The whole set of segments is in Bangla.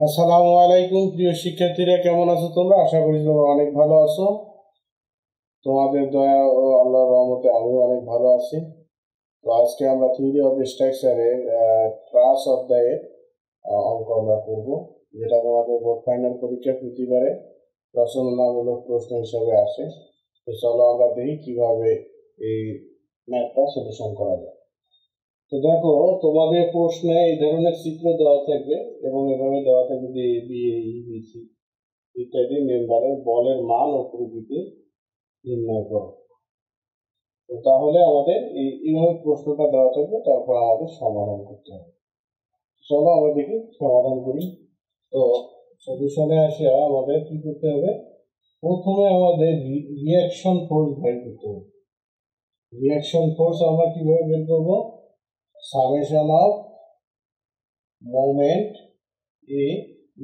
আসসালামু আলাইকুম প্রিয় শিক্ষার্থীরা, কেমন আছো তোমরা? আশা করি তোমরা অনেক ভালো আছো। তোমাদের দয়া ও আল্লাহর রহমতে আমিও অনেক ভালো আছি। তো আজকে আমরা থিওরি অফ স্ট্রাকচারের ক্লাস অধ্যায়ের অঙ্ক আমরা করবো, যেটা তোমাদের বোর্ড ফাইনাল পরীক্ষা প্রতিবারে রচনামূলক প্রশ্ন হিসাবে আসে। তো চলো আমরা দেখি কিভাবে এই ম্যাথটা সলিউশন করা যায়। তো দেখো, তোমাদের প্রশ্নে এই ধরনের চিত্র দেওয়া থাকবে এবং এভাবে দেওয়া থাকবে যে এ বি বি সি ইত্যাদি মেম্বারের বলের মান ও প্রকৃতি নির্ণয় করো। তো তাহলে আমাদের এইভাবে প্রশ্নটা দেওয়া থাকবে, তারপর আমাদের সমাধান করতে হবে। চলো আমরা দেখি সমাধান করি। তো সলিউশনে আসে আমাদের কি করতে হবে? প্রথমে আমাদের রিঅ্যাকশন ফোর্স বের করতে হবে। রিঅ্যাকশন ফোর্স আমরা কিভাবে বের করবো? Summation of moment A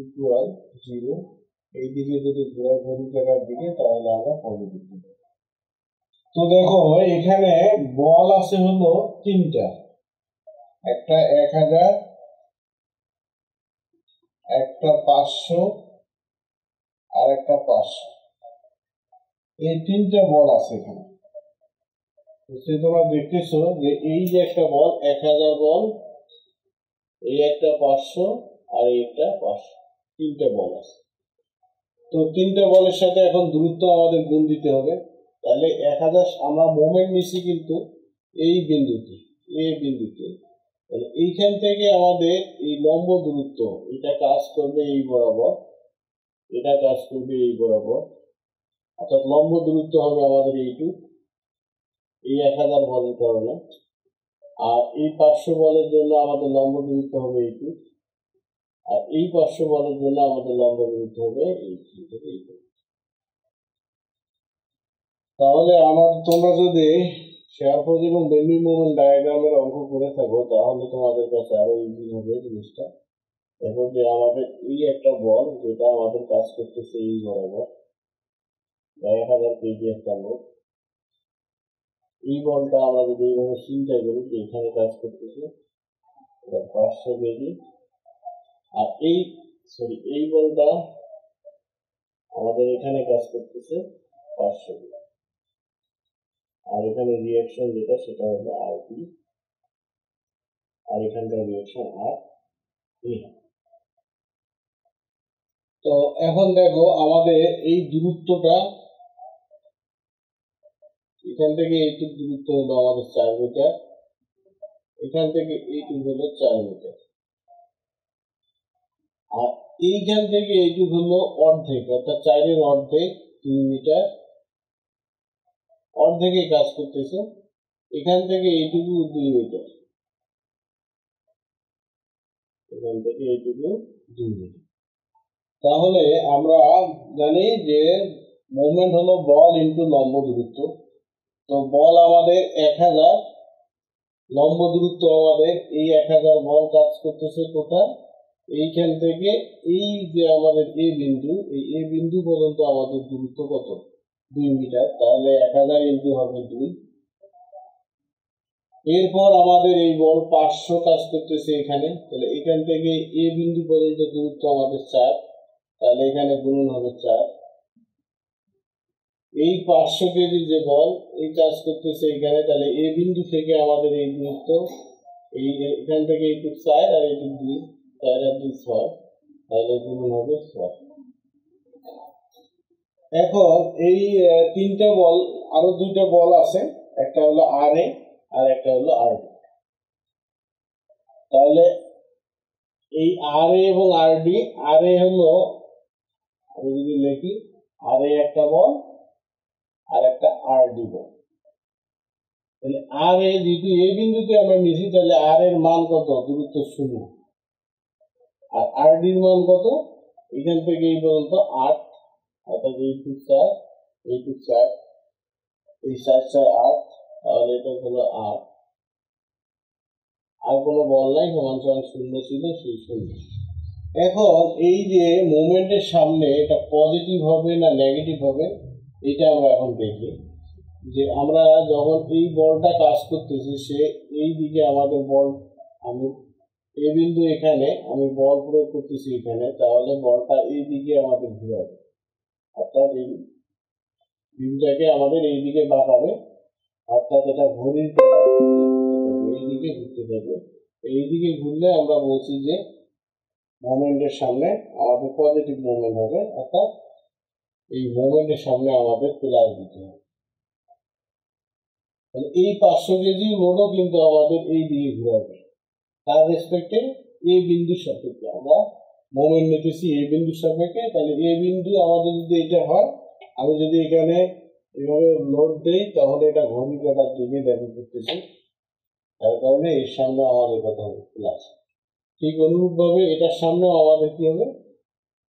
equal 0, এইদিকে যদি ঘড়ি কাটার দিকে, তাহলে আমরা পজিটিভ দেব। তো দেখো, এখানে বল আছে হলো তিনটা, একটা 1000, একটা 500 আর একটা 500। এই তিনটা বল আছে এখানে। তোমরা দেখতেছো যে এই যে একটা বল 1000 বল, এই একটা 500 আর এই একটা 500, তিনটা বল আছে। তো তিনটা বলের সাথে এখন দূরত্ব আমাদের গুণ দিতে হবে। তাহলে 1000 আমরা মোমেন্ট নিচ্ছি কিন্তু এই বিন্দুতে, এ বিন্দুতে। এইখান থেকে আমাদের এই লম্ব দূরত্ব, এটা কাজ করবে এই বরাবর, এটা কাজ করবে এই বরাবর, অর্থাৎ লম্ব দূরত্ব হবে আমাদের এইটুক, এই 1000 বলের কারণে। আর এই 500 বলের জন্য আমাদের লম্ব দূরত্ব হবে এইটুক, আর এই 500 বলের জন্য আমাদের লম্ব দূরত্ব হবে এইখান থেকে এইটুক। তাহলে তোমরা যদি শেয়ার ফোর্স এবং বেন্ডিং মোমেন্ট ডায়াগ্রামের অঙ্ক করে থাকো, তাহলে তোমাদের কাছে আরো ইজি হবে জিনিসটা। দেখো যে আমাদের এই একটা বল, যেটা আমাদের কাজ করতেছে এই বরাবর, 1000 কেজি একটা লোড। এই বলটা আমরা যদি এইভাবে চিন্তা করি যে এখানে কাজ করতেছে 500 কেজি, আর এই বলটা আমাদের এখানে কাজ করতেছে 500 কেজি, আর এখানে রিঅ্যাকশন যেটা সেটা হলো আর বি, আর এখানকার রিঅ্যাকশন আর এ। তো এখন দেখো, আমাদের এই দূরত্বটা এখান থেকে এইটুক দূরত্ব হলো আমাদের 4 মিটার, এখান থেকে এইটুক হলো 4 মিটার, আর এইখান থেকে এইটুক হলো অর্ধেক, অর্থাৎ 4-এর অর্ধেক 2 মিটার, অর্ধেকে কাজ করতেছে। এখান থেকে এইটুকু 2 মিটার, এখান থেকে এইটুকু 2 মিটার। তাহলে আমরা জানি যে মোমেন্ট হলো বল ইনটু লম্ব দূরত্ব। তো বল আমাদের 1000, লম্ব দূরত্ব আমাদের এই 1000 বল কাজ করতেছে কোথায়? এইখান থেকে এই যে আমাদের এ বিন্দু, এই এ বিন্দু পর্যন্ত আমাদের দূরত্ব কত? 2 মিটার। তাহলে 1000 ইনটু হবে 2। এরপর আমাদের এই বল 500 কাজ করতেছে এখানে, তাহলে এখান থেকে এ বিন্দু পর্যন্ত দূরত্ব আমাদের 4, তাহলে এখানে গুণন হবে 4। এই 500 কেজি যে বল এই কাজ করতেছে এখানে, তাহলে এ বিন্দু থেকে আমাদের এই দূরত্ব, এই এখান থেকে এইটুক 4 আর এইটুক 2, 4 আর 2 6, তাহলে গুণন হবে 6। এখন এই তিনটা বল, আরো দুইটা বল আছে, একটা হলো আর এ আর একটা হলো আর ডি। তাহলে এই আর এ এবং আর ডি, আর এ হলো, আমি যদি লিখি আর এ একটা বল আর একটা আর ডি বল, তাহলে আর এ যেহেতু এ বিন্দুতে আমরা নিছি, তাহলে আর এর মান কত? দূরত্ব 0। আর আর ডির মান কত? এখান থেকে এই পর্যন্ত 8, অর্থাৎ এইটুক 4, এইটুক 4, এই 4 4 8, তাহলে এটা হলো 8। আর কোনো বল নাই, সমান সমান 0 ছিল, সেই 0। এখন এই যে মোমেন্টের সামনে এটা পজিটিভ হবে না নেগেটিভ হবে, এটা আমরা এখন দেখি। যে আমরা যখন এই বলটা কাজ করতেছি, সে এই দিকে আমাদের বল, আমি এই বিন্দু এখানে আমি বল প্রয়োগ করতেছি এখানে, তাহলে বলটা এই দিকে আমাদের ঘুরাবে, অর্থাৎ এই বিন্দুটাকে আমাদের এই দিকে বাঁকাবে, অর্থাৎ এটা ঘড়ির এই দিকে ঘুরতে থাকবে। এই দিকে ঘুরলে আমরা বলছি যে মোমেন্টের সামনে আমাদের পজিটিভ মোমেন্ট হবে, অর্থাৎ এই মোমেন্টের সামনে আমাদের প্লাস দিতে হবে। এই 500 কেজি লোডও কিন্তু আমাদের এই দিকে ঘুরাবে, তার রেসপেক্টে এ বিন্দুর সাপেক্ষে আমরা মোমেন্ট নিতেছি এ বিন্দুর সাপেক্ষে। তাহলে এ বিন্দু আমাদের যদি এটা হয়, আমি যদি এখানে এভাবে লোড দেই তাহলে এটা ঘড়ি কাটার দিকে দেখে করতেছি, তার কারণে এর সামনে আমাদের কথা হবে প্লাস। ঠিক অনুরূপভাবে এটার সামনেও আমাদের কি হবে,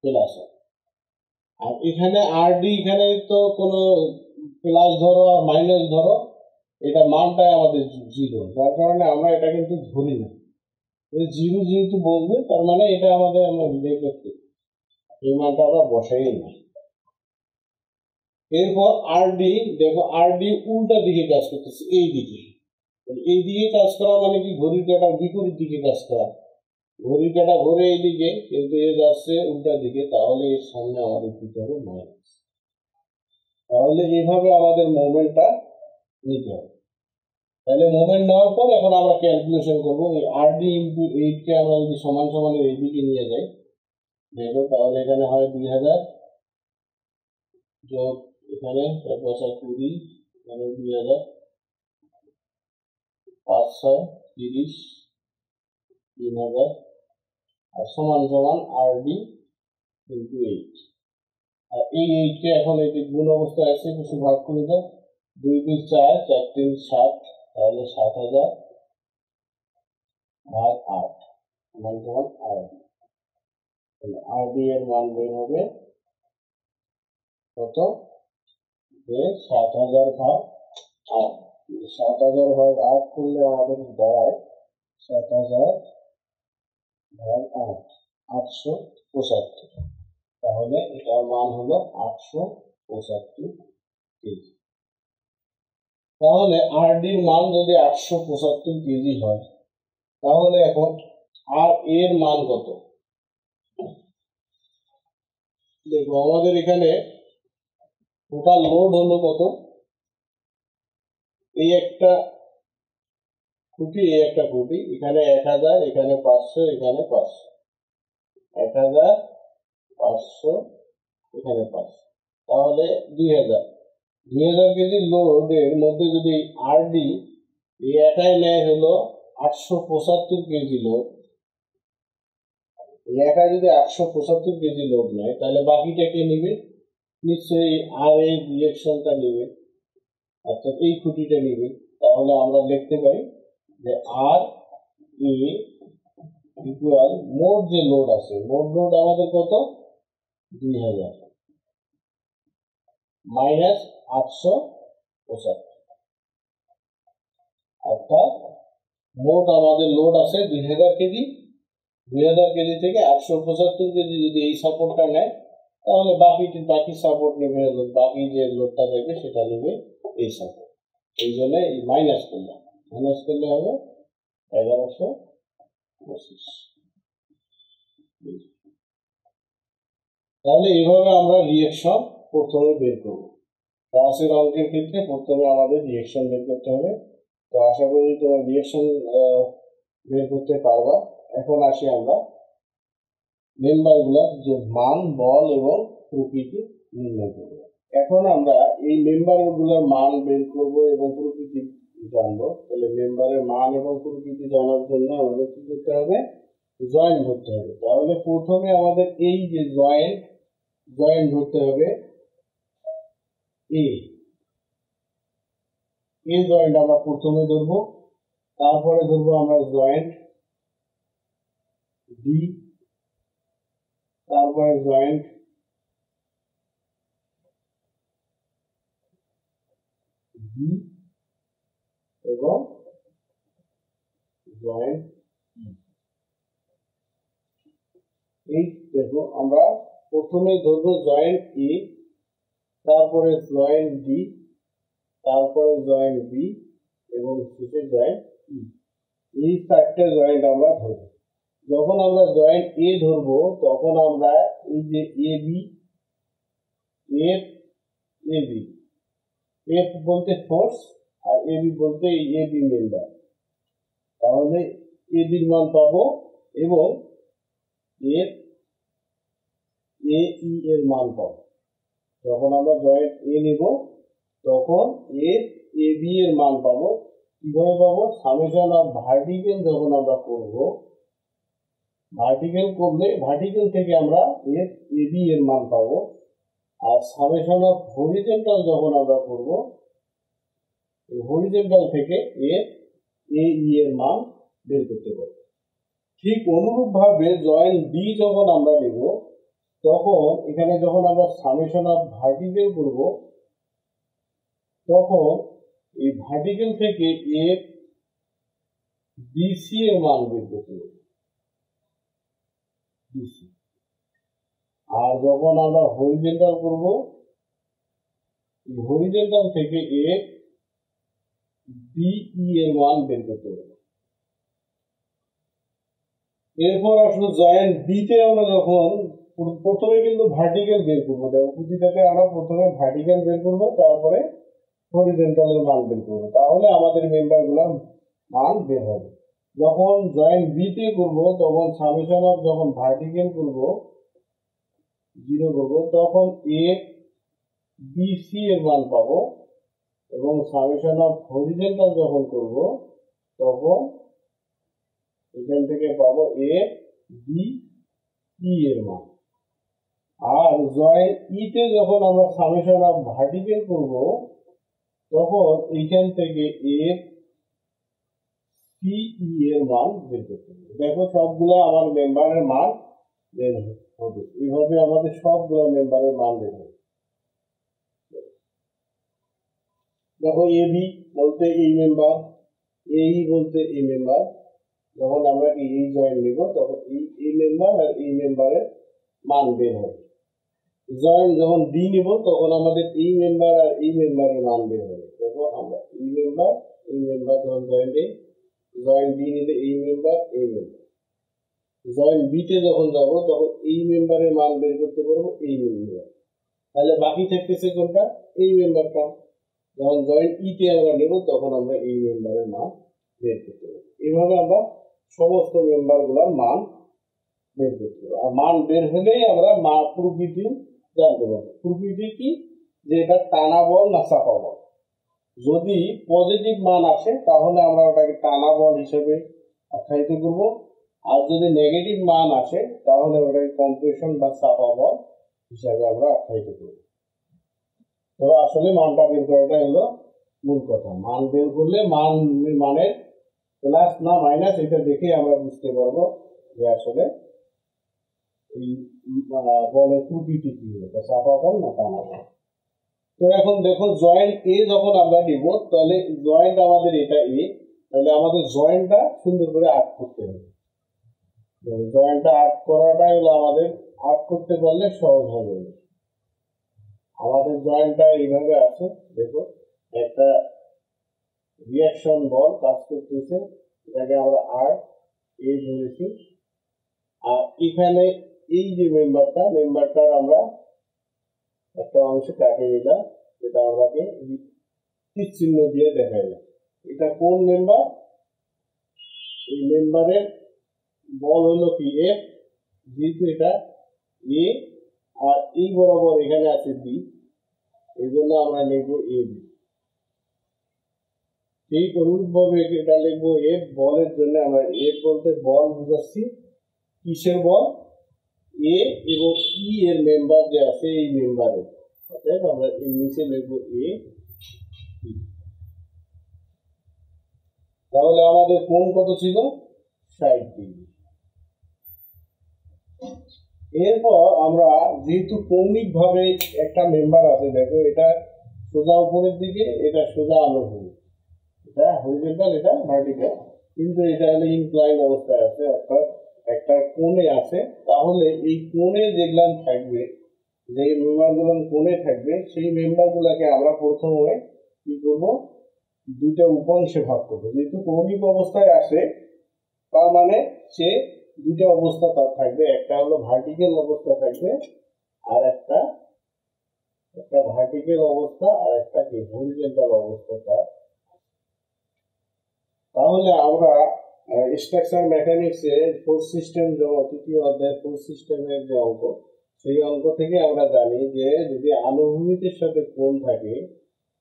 প্লাস হবে। আর এখানে আর ডি, এখানে তো কোনো প্লাস ধরো আর মাইনাস ধরো, এটা মানটাই আমাদের জিরো, যার কারণে আমরা এটা কিন্তু ধরি না। জিরো যেহেতু বলবে তার মানে এটা আমাদের আমরা বের করতে, এই মানটা আমরা বসাই না। এরপর আর ডি, দেখো আর ডি উল্টা দিকে কাজ করতেছে, এই দিকে। এই দিকে কাজ করা মানে কি, ঘড়ির কাঁটা বিপরীত দিকে কাজ করা। ঘড়ির কাঁটা ঘুরে এই দিকে, কিন্তু এ যাচ্ছে উল্টা দিকে, তাহলে এর সামনে আমাদের দিতে হবে মাইনাস। তাহলে এইভাবে আমাদের মোমেন্টটা নিতে হবে। তাহলে মোমেন্ট নেওয়ার পর এখন আমরা ক্যালকুলেশন করবো, এই আর ডি ইন্টু 8 কে আমরা যদি সমান সমান এই দিকে নিয়ে যাই, দেখো তাহলে এখানে হয় 2000 যোগ এখানে 20, এখানে 2000, 500, 30, 3000, আর সমান সমান আর ডি ইন্টু 8। আর এই 8 কে এখন এই গুণ অবস্থায় আছে, কিছু ভাগ করে দাও, 2 2 4, 4 3 7, তাহলে 7000 ভাগ 8 সমান সমান আর ডি। আর ডি এর মান বের হবে কত, যে 7000 ভাগ 8। 7000 ভাগ 8 করলে আমাদের দাঁড়ায় 7000 ভাগ 8, 875। তাহলে এটার মান হলো 875 কেজি। তাহলে আর ডির মান যদি 875 কেজি হয়, তাহলে এখন আর এর মান কত? দেখো আমাদের এখানে টোটাল লোড হলো কত, এই একটা খুঁটি, এই একটা খুঁটি, এখানে 1000, এখানে 500, এখানে 500, 1000, 500, এখানে 500, তাহলে 2000 কেজি লোডের মধ্যে যদি আর ডি এই একাই নেয় হলো 875 কেজি লোড, এই একা যদি 875 কেজি লোড নেয়, তাহলে বাকিটা কে নিবে? নিশ্চয়ই আর এই রিঅ্যাকশনটা নিবে, অর্থাৎ এই খুঁটিটা নিবে। তাহলে আমরা লিখতে পারি যে আর এ ইকুয়াল মোট যে লোড আছে, মোট লোড আমাদের কত, 2000 মাইনাস 875, অর্থাৎ মোট আমাদের লোড আছে 2000 কেজি। 2000 কেজি থেকে 875 কেজি যদি এই সাপোর্টটা নেয়, তাহলে বাকি সাপোর্ট নেবে, বাকি যে লোডটা থাকবে সেটা নেবে এই সাপোর্ট। এই জন্য এই মাইনাস করলে হবে 1125। তাহলে এইভাবে আমরা রিঅ্যাকশন প্রথমে বের করবো। ক্লাসের অঙ্কের ক্ষেত্রে প্রথমে আমাদের রিঅ্যাকশন বের করতে হবে। তো আশা করি তোমরা রিঅ্যাকশন বের করতে পারবা। এখন আসি আমরা মেম্বারগুলোর যে মান, বল এবং প্রকৃতি নির্ণয় করব। এখন আমরা এই মেম্বারগুলোর মান বের করব এবং প্রকৃতি জানবো। তাহলে মেম্বারের মান এবং প্রকৃতি জানার জন্য আমাদের কি করতে হবে, জয়েন্ট ধরতে হবে। তাহলে প্রথমে আমাদের এই যে জয়েন্ট ধরতে হবে, এই জয়েন্ট আমরা প্রথমে ধরবো, তারপরে ধরবো আমরা জয়েন্ট ডি, তারপরে জয়েন্ট বি এবং জয়েন্ট ই। এই দেখো আমরা প্রথমে ধরবো জয়েন্ট ই, তারপরে জয়েন্ট ডি, তারপরে জয়েন্ট বি এবং শেষে জয়েন্ট ই। এই চারটে জয়েন্ট আমরা ধরবো। যখন আমরা জয়েন্ট এ ধরবো তখন আমরা এই যে A B, F, A B, F বলতে ফোর্স আর এ বি বলতে এই এ বি মেম্বার, তাহলে এ বির মান পাবো এবং এফ এ ই এর মান পাবো। যখন আমরা জয়েন্ট এ নিব তখন এফ এ বি এর মান পাবো। কিভাবে পাবো? সামেশন অফ ভার্টিক্যাল যখন আমরা করব, ভার্টিক্যাল করলে ভার্টিক্যাল থেকে আমরা এফ এ বি এর মান পাবো, আর সামেশন অফ হরিজন্টাল যখন আমরা করব, এই হরিজন্টাল থেকে এফ এ ই এর মান বের করতে পারবো। ঠিক অনুরূপভাবে জয়েন্ট ডি যখন আমরা নেব তখন এখানে যখন আমরা সামেশন অফ ভার্টিক্যাল করব তখন এই ভার্টিক্যাল থেকে এফ বিসি এর মান বের করতে পারবো, বিসি। আর যখন আমরা হরিজন্টাল করব, হরিজন্টাল থেকে এফ বিই এর মান বের করতে পারবো। এরপর আসলে জয়েন্ট বি তে আমরা যখন প্রথমে কিন্তু ভার্টিক্যাল বের করবো, দেখো প্রতিটাকে আমরা প্রথমে ভার্টিক্যাল বের করবো, তারপরে হরিজন্টালের মান বের করবো, তাহলে আমাদের মেম্বারগুলোর মান বের হবে। যখন জয়েন্ট বি তে করবো তখন সামেশন অফ যখন ভার্টিক্যাল করবো 0 করবো তখন এফ বিসি এর মান পাবো, এবং সামেশন অফ হরিজন্টাল যখন করব তখন এখান থেকে পাবো এফ বি ই এর মান। আর জয়েন্ট ই তে যখন আমরা সামেশন অফ ভার্টিক্যাল করব তখন এইখান থেকে এফ সি ই এর মান বের করতে হবে। দেখো সবগুলো আমার মেম্বারের মান বের হবে, এইভাবে আমাদের সবগুলো মেম্বারের মান বের হবে। দেখো এ বি বলতে এই মেম্বার, এই বলতে এই মেম্বার, যখন আমরা এই জয়েন্ট নিব তখন এই মেম্বার আর এই মেম্বারের মান বের হবে। জয়েন্ট যখন ডি নিব তখন আমাদের এই মেম্বার আর এই মেম্বারের মান বের হবে। দেখো আমরা এই মেম্বার যখন জয়েন্ট ডি নিলে এই মেম্বার, এই মেম্বার। জয়েন্ট বি তে যখন যাব তখন এই মেম্বারের মান বের করতে পারবো, এই মেম্বার। তাহলে বাকি থাকতেছে কোনটা? এই মেম্বারটা। যখন জয়েন্ট ই তে আমরা নেব তখন আমরা এই মেম্বারের মান বের করতে পারবো। এইভাবে আমরা সমস্ত মেম্বারগুলোর মান বের করতে পারবো। আর মান বের হলেই আমরা প্রকৃতি জানতে পারবো। প্রকৃতি কি? যে এটা টানা বল না চাপা বল। যদি পজিটিভ মান আসে তাহলে আমরা ওটাকে টানা বল হিসেবে আখ্যায়িত করব, আর যদি নেগেটিভ মান আসে তাহলে ওটাকে কম্প্রেশন বা চাপা বল হিসাবে আমরা আখ্যায়িত করব। তো আসলে মানটা বের করাটা হলো মূল কথা। মান বের করলে মানের প্লাস না মাইনাস এটা দেখে আমরা বুঝতে পারবো যে আসলে এই বলের প্রকৃতি কি হবে, চাপা বল না টানা বল। তো এখন দেখো জয়েন্ট এ যখন আমরা নিব তাহলে জয়েন্ট আমাদের এটা এ, তাহলে আমাদের জয়েন্টটা সুন্দর করে আর্ট করতে হবে। জয়েন্টটা আর্ট করাটাই হলো আমাদের, আর্ট করতে পারলে সহজ হবে। আমাদের জয়েন্টটা এইভাবে আছে, দেখো একটা রিয়াকশন বল কাজ করতেছে, এটাকে আমরা আর্ট এ ধরেছি। আর এখানে এই যে মেম্বারটার আমরা একটা অংশ কাটে দিলাম, এটা আমাকে তীর চিহ্ন দিয়ে দেখাইলাম। এটা কোন মেম্বার? এই মেম্বারের বল হলো কি এফ, যেহেতু এটা এ আর এই বরাবর এখানে আছে বি, এই জন্য আমরা লিখবো এ বি। এই অনুরূপভাবে এটা লিখবো এফ। বলের জন্য আমরা এফ বলতে বল বুঝাচ্ছি, কিসের বল? এ এবং ই এর মেম্বার যে আছে এই মেম্বারের, অতএব আমরা এর নিচে লিখবো এ। তাহলে আমাদের কোণ কত ছিল? 60 ডিগ্রি। এরপর আমরা যেহেতু কৌণিক ভাবে একটা মেম্বার আছে, দেখো এটা সোজা উপরের দিকে, এটা সোজা আলোর দিকে, এটা হরিজন্টাল, এটা ভার্টিক্যাল, কিন্তু এটা হলো ইনক্লাইন অবস্থায় আছে, অর্থাৎ একটা কোণে আছে। তাহলে এই কোণে যেগুলো থাকবে, যে মেম্বারগুলো কোণে থাকবে, সেই মেম্বারগুলোকে আমরা প্রথমে কি করবো? দুইটা উপাংশে ভাগ করবো। যেহেতু কৌণিক অবস্থায় আসে তার মানে সে দুইটা অবস্থা তার থাকবে, একটা হলো ভার্টিক্যাল অবস্থা থাকবে আর একটা ভার্টিক্যাল অবস্থা আর একটা কি হরিজন্টাল অবস্থা তার। তাহলে আমরা স্ট্রাকচার মেকানিক্সের ফোর্স সিস্টেম তৃতীয় অধ্যায় ফোর্স সিস্টেমের যে অঙ্ক, সেই অঙ্ক থেকে আমরা জানি যে যদি আনুভূমিকের সাথে কোণ থাকে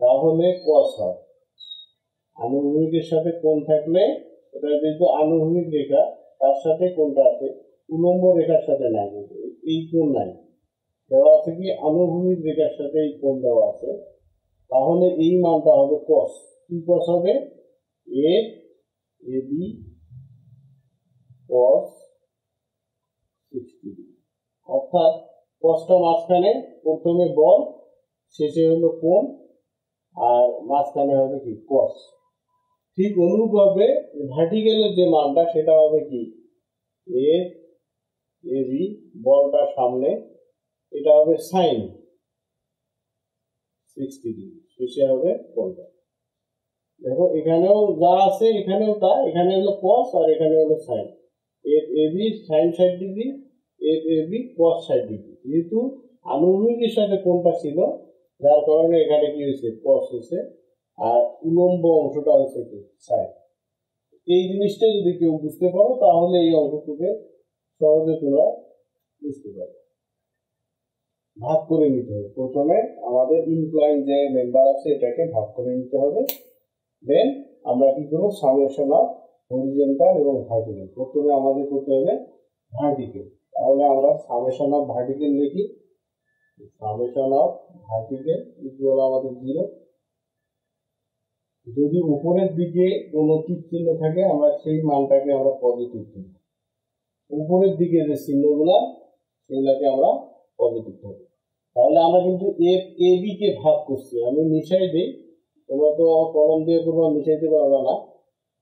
তাহলে কস হয়। আনুভূমিকের সাথে কোণ থাকলে, এটা যেহেতু আনুভূমিক রেখা তার সাথে কোণটা আছে, উলম্ব রেখার সাথে নাই, কিন্তু এই কোণ নাই, দেওয়া আছে কি আনুভূমিক রেখার সাথে এই কোণ দেওয়া আছে, তাহলে এই মানটা হবে কস। কি কস হবে? A B cos 60 degree. অর্থাৎ কসটা মাঝখানে, প্রথমে বল, শেষে হলো কোণ, আর মাঝখানে হবে কি কস। ঠিক অনুরূপভাবে ভার্টিক্যালের যে মানটা সেটা হবে কি এ বি, বলটা সামনে, এটা হবে সাইন 60 ডিগ্রি, শেষে হবে কোণটা। দেখো এখানেও যা আছে এখানেও তা, এখানে হলো কস আর এখানে হলো sign. A B sign 60 degree, A B cos 60 degree. যেহেতু আনুভূমিকের সাথে কোণটা ছিল, যার কারণে এখানে কি হয়েছে কস হয়েছে, আর উলম্ব অংশটা হচ্ছে কি সাইন। এই জিনিসটা যদি কেউ বুঝতে পারো তাহলে এই অঙ্কটুকে সহজে তোমরা বুঝতে পারবে। ভাগ করে নিতে হবে, প্রথমে আমাদের ইনক্লাইন যে মেম্বার আছে এটাকে ভাগ করে নিতে হবে, দেন আমরা কি করবো সামেশন অফ হরিজন্টাল এবং ভার্টিক্যাল। প্রথমে আমাদের করতে হবে ভার্টিক্যাল, তাহলে আমরা সামেশন অফ ভার্টিক্যাল লিখি। সামেশন অফ ভার্টিক্যাল ইকুয়াল আমাদের 0। যদি উপরের দিকে কোনো তীর চিহ্ন থাকে আমরা সেই মানটাকে আমরা পজিটিভ ধরি, উপরের দিকে যে চিহ্নগুলা সেগুলাকে আমরা পজিটিভ ধরি। তাহলে আমরা কিন্তু এ বি কে ভাগ করছি, আমি মিশাই দিই, তোমরা তো কলম দিয়ে কোনো মিশাইতে পারবে না,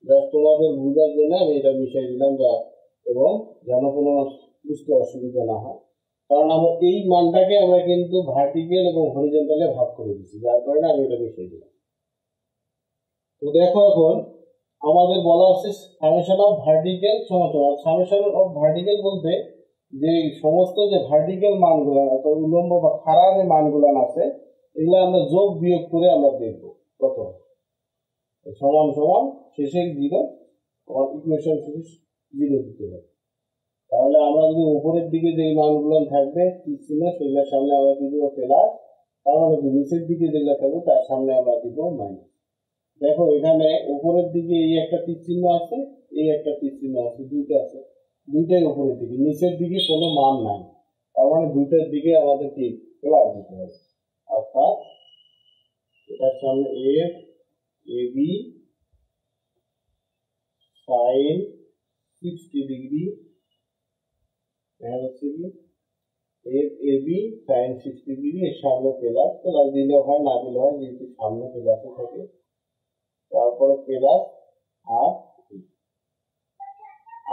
জাস্ট তোমাদের বোঝার জন্য আমি এটা মিশাই দিলাম, যা এবং যেন কোনো বুঝতে অসুবিধা না হয়, কারণ আমরা এই মানটাকে আমরা কিন্তু ভার্টিক্যাল এবং হরিজন্টালে ভাগ করে দিচ্ছি, যার কারণে আমি এটা মিশাই দিলাম। তো দেখো এখন আমাদের বলা আছে সামেশন অফ ভার্টিক্যাল সমান, সামেশন অফ ভার্টিক্যাল বলতে যে সমস্ত যে ভার্টিক্যাল মানগুলো অর্থাৎ উলম্ব বা খাড়া যে মানগুলো আছে এগুলো আমরা যোগ বিয়োগ করে আমরা দেখবো কত সমান সমান শেষে 0, ইকুয়েশন শেষে 0 দিতে হবে। তাহলে আমরা যদি উপরের দিকে যে মানগুলো থাকবে তীর চিহ্ন সেগুলোর সামনে আমরা দিব প্লাস, তার মানে কি নিচের দিকে যেগুলো থাকবে তার সামনে আমরা দিব মাইনাস। দেখো এখানে উপরের দিকে এই একটা তীর চিহ্ন আছে, এই একটা তীর চিহ্ন আছে, দুইটা আছে, দুইটাই উপরের দিকে, নিচের দিকে কোনো মান নাই, তার মানে দুইটার দিকে আমাদের কি প্লাস দিতে হবে। অর্থাৎ এটার সামনে এ বি সাইন 60 ডিগ্রি, হচ্ছে কি এ বি সাইন 60 ডিগ্রি, এর সামনে প্লাস, প্লাস দিলে হয় না দিলে হয়, যেহেতু সামনে প্লাসে থাকে, তারপরে প্লাস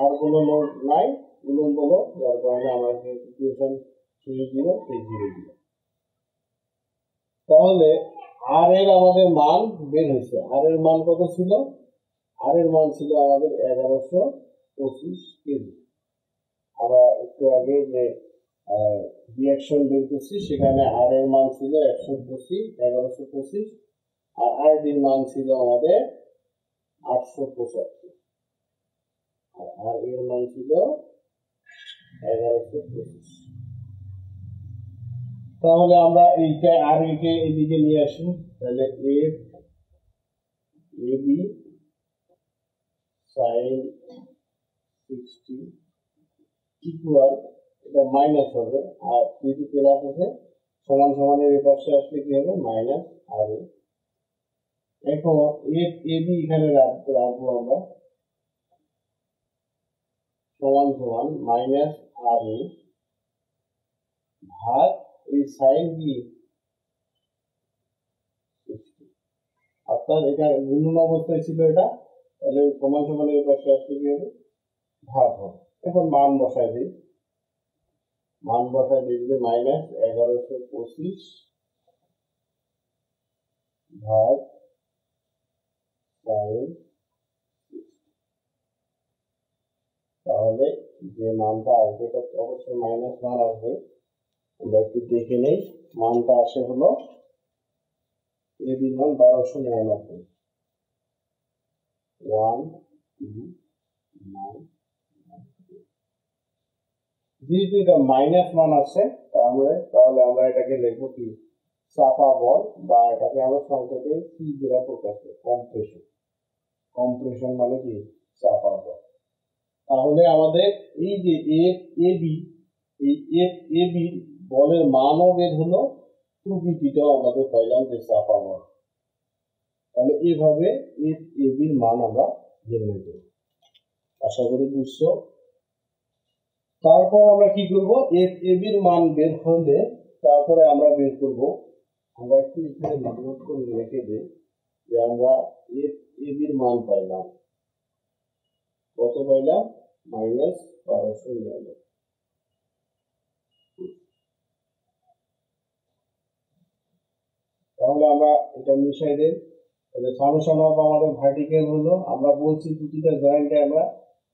আর কোনো নোট নাই, উলম্ব লোড, যার কারণে আমরা ইকুয়েশন 0 সেই 0 দিলাম। তাহলে আর এর আমাদের মান বের হয়েছে, আর এর মান কত ছিল? আর এর মান ছিল আমাদের 1125 কেজি। আমরা একটু আগে যে রিয়াকশন বের করছি সেখানে আর এর মান ছিল 1125, আর আর ডির মান ছিল আমাদের 875, আর এর মান ছিল 1125। তাহলে আমরা এইটা আর একে এদিকে নিয়ে আসি, তাহলে এ বি সাইন 60 ইকুয়াল, এটা মাইনাস হবে, আর যেহেতু প্লাস আছে সমান সমানের এই পাশে আসলে কি হবে মাইনাস আর এ। এখন এ বি এখানে রাখবো আমরা, সমান সমান মাইনাস আর এ ভাগ এই সাইন কি, অর্থাৎ এটা গুণন অবস্থায় ছিল এটা, তাহলে সমান সমান এই পাশে আসলে কি হবে ভাগ হবে। এখন মান বসায় দিই, দিলে মাইনাস 1125 ভাগ সাইন, তাহলে যে মানটা আসবে এটা অবশ্যই মাইনাস মান আসবে। আমরা একটু দেখে নেই, মানটা আসে হলো AB এর মান 1299, 1 2 9। যেহেতু এটা মাইনাস মান আছে তাহলে আমরা এটাকে লিখবো কি চাপা বল, বা এটাকে আমরা সংক্ষেপে কি দ্বারা প্রকাশ করি, কম্প্রেশন। কম্প্রেশন মানে কি চাপা বল। তাহলে আমাদের এই যে এবি, এই এবি বলের মানও বের হলো, প্রকৃতিটাও আমাদের পাইলাম যে চাপা বল। তাহলে এইভাবে এবির মান আমরা নির্ণয় করি। আশা করি বুঝছো। তারপর আমরা কি করব, এবির মান বের হলে তারপরে আমরা বের করব, আমরা একটু এখানে নোট করে রেখে দিই যে আমরা এবির মান পাইলাম, কত পাইলাম, -1299। তাহলে আমরা এটা মিশাই দেই। তাহলে সামেশন অফ আমাদের ভার্টিক্যাল হলো, আমরা বলছি প্রতিটা জয়েন্টে আমরা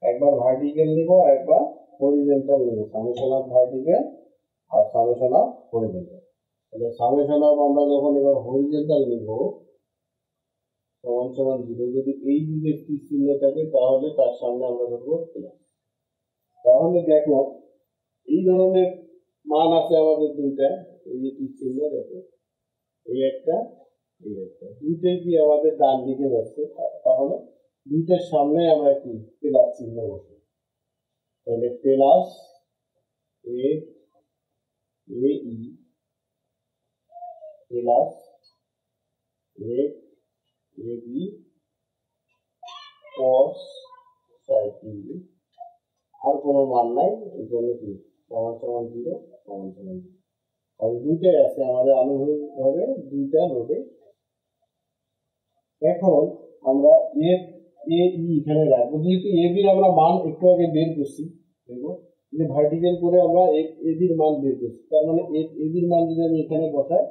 একবার ভার্টিক্যাল নিব আর একবার হরিজন্টাল নিব, সামেশন অফ ভার্টিক্যাল আর সামেশন অফ হরিজন্টাল। তাহলে সামেশন অফ আমরা যখন এবার হরিজন্টাল নিব সমান সমান 0, যদি এই দিকে তীর চিহ্ন থাকে তাহলে তার সামনে আমরা ধরবো প্লাস। তাহলে দেখো এই ধরনের মান আছে আমাদের দুইটা, এই যে তীর চিহ্ন দেখো, এই একটা এই একটা, দুইটাই কি আমাদের ডান দিকে যাচ্ছে, তাহলে দুইটার সামনে আমরা কি প্লাস চিহ্ন বসবো। তাহলে plus A E plus A B cos sign, আর কোনো মান নাই, এই জন্য কি সমান সমান 0 সমান সমান 0। আর দুইটাই আছে আমাদের আনুভূমিকভাবে দুইটা নোডে। এখন আমরা এখানে রাখবো, যেহেতু এবির আমরা মান একটু আগে বের করছি, দেখবো যে ভার্টিক্যাল করে আমরা এবির মান বের করছি, তার মানে এবির মান যদি আমি এখানে বসাই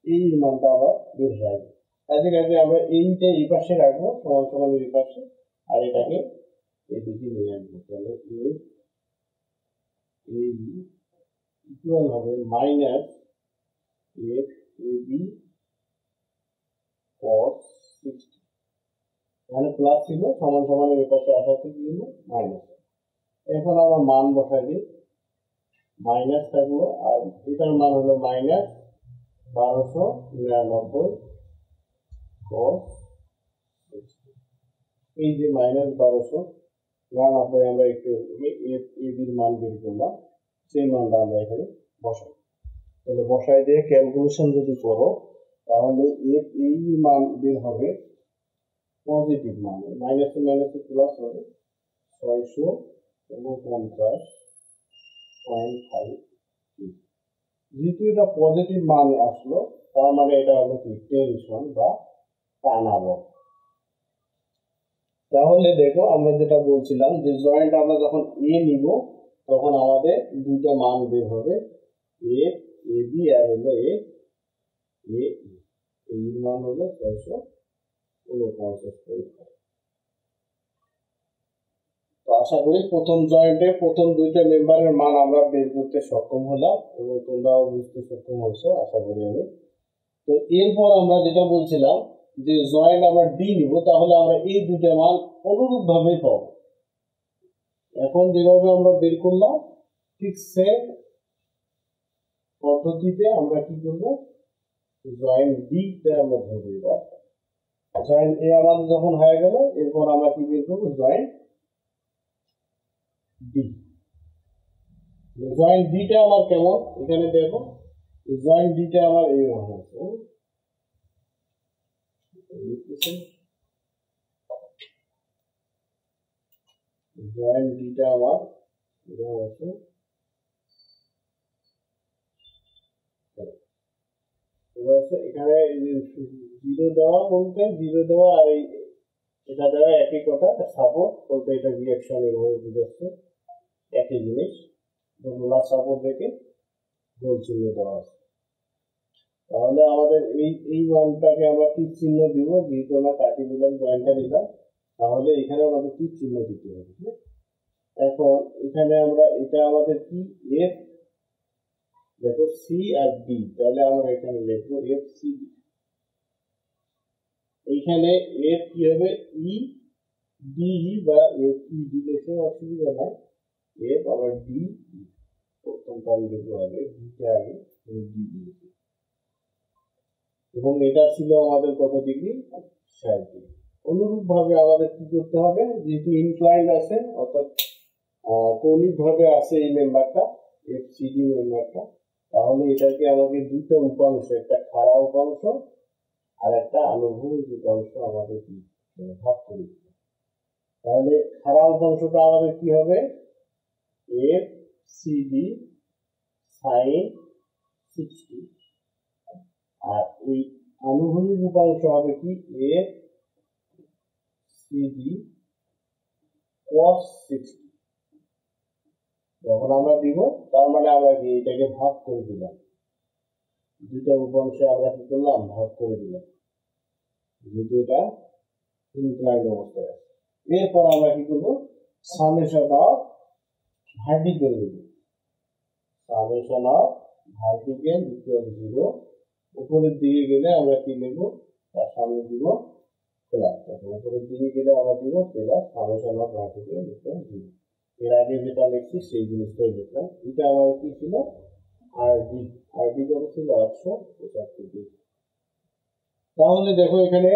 এই মানটা আবার বের হয়ে আসবে। কাজে কাজে আমরা এইটা এই পাশে রাখবো সমান সমান এই পাশে, আর এটাকে এদিকে নিয়ে আসবো। তাহলে ইকুয়াল হবে মাইনাস এবি cos 60, এখানে প্লাস ছিল সমান সমানের এই পাশে আসাতে কি হলো মাইনাস। এখন আমরা মান বসাই দিই, মাইনাস থাকলো আর এটার মান হলো -1299 cos 60। এই যে -1299 আমরা একটু এবির মান বের করলাম, সেই মানটা আমরা এখানে বসাই। তাহলে বসাই দিয়ে ক্যালকুলেশন যদি করো তাহলে এই মান বের হবে পজিটিভ মান, মাইনাসে মাইনাসে প্লাস হবে 649.5। যেহেতু এটা পজিটিভ মান আসলো তার মানে এটা হলো কি টেনশন বা টানা বল। তাহলে দেখো আমরা যেটা বলছিলাম যে জয়েন্ট আমরা যখন এ নিব তখন আমাদের দুইটা মান বের হবে, এবি আর হলো এই মান হলো 649.5। তো আশা করি প্রথম জয়েন্টে প্রথম দুইটা মেম্বারের মান আমরা বের করতে সক্ষম হলাম এবং তোমরাও বুঝতে সক্ষম হয়েছো আশা করি আমি। তো এরপর আমরা যেটা বলছিলাম যে জয়েন্ট আমরা ডি নিব, তাহলে আমরা এই দুইটা মান অনুরূপ ভাবেই পাবো। এখন যেভাবে আমরা বের করলাম ঠিক সেম পদ্ধতিতে আমরা কি করবো, জয়েন্ট ডি তে আমরা ধরবো। এবার জয়েন্ট এ আমাদের যখন হয়ে গেল এরপর আমরা কি বের করবো, জয়েন্ট ডি। জয়েন্ট ডিটা আমার কেমন, এখানে দেখো জয়েন্ট ডিটা আমার এইরকম আছে, জয়েন্ট ডিটা আমার এরকম আছে। এখানে জিরো দেওয়া বলতে জিরো দেওয়া আর এটা দেওয়া একই কথা, সাপোর্ট বলতে এটা রিঅ্যাকশন এভাবে বুঝাচ্ছে, একই জিনিস। রোলার সাপোর্ট রেখে গোল চিহ্ন দেওয়া আছে। তাহলে আমাদের এই মানটাকে আমরা তীর চিহ্ন দিব, যেহেতু আমরা কাটি দিলাম জয়েন্টটা দিলাম, তাহলে এখানে আমাদের তীর চিহ্ন দিতে হবে। এখন এখানে আমরা এটা আমাদের কি এফ, দেখো সি আর ডি, তাহলে আমরা এখানে লিখবো এফ সি ডি। এইখানে এফ কি হবে ই ডি বা এফ ই ডি লিখে অসুবিধা নাই, এফ আবার ডি, প্রথম টার্ম লিখবো আগে ডিটা আগে ডি লিখবো। এবং এটা ছিল আমাদের কত ডিগ্রি, 60 ডিগ্রি। অনুরূপ ভাবে আমাদের কি করতে হবে, যেহেতু ইনক্লাইন আছে অর্থাৎ কৌণিক ভাবে আছে এই মেম্বারটা এফ সি ডি মেম্বারটা, তাহলে এটাকে আমাকে দুটো উপাংশ, একটা খাড়া উপাংশ আর একটা আনুভূমিক উপাংশ আমাদের কি ভাগ করে দিতে। তাহলে খাড়া উপাংশটা আমাদের কি হবে এফ সি ডি সাইন 60, আর এই আনুভূমিক উপাংশ হবে কি এফ সি ডি cos 60। যখন আমরা দিব তার মানে আমরা কি এটাকে ভাগ করে দিলাম, দুইটা উপাংশে আমরা কি করলাম ভাগ করে দিলাম, যেহেতু এটা ইনক্লাইন্ড অবস্থায় আছে। এরপর আমরা কি করবো সামেশন অফ ভার্টিক্যাল দেব, সামেশন অফ ভার্টিক্যাল ইকুয়াল 0। উপরের দিকে গেলে আমরা কি লিখব, তার সামনে দিব প্লাস, উপরের দিকে গেলে আমরা দিব plus summation of vertical equal 0। এর আগে যেটা লিখছি সেই জিনিসটাই লিখলাম। এটা আমার কি ছিল আরডি, আরডি কত ছিল 875। তাহলে দেখো এখানে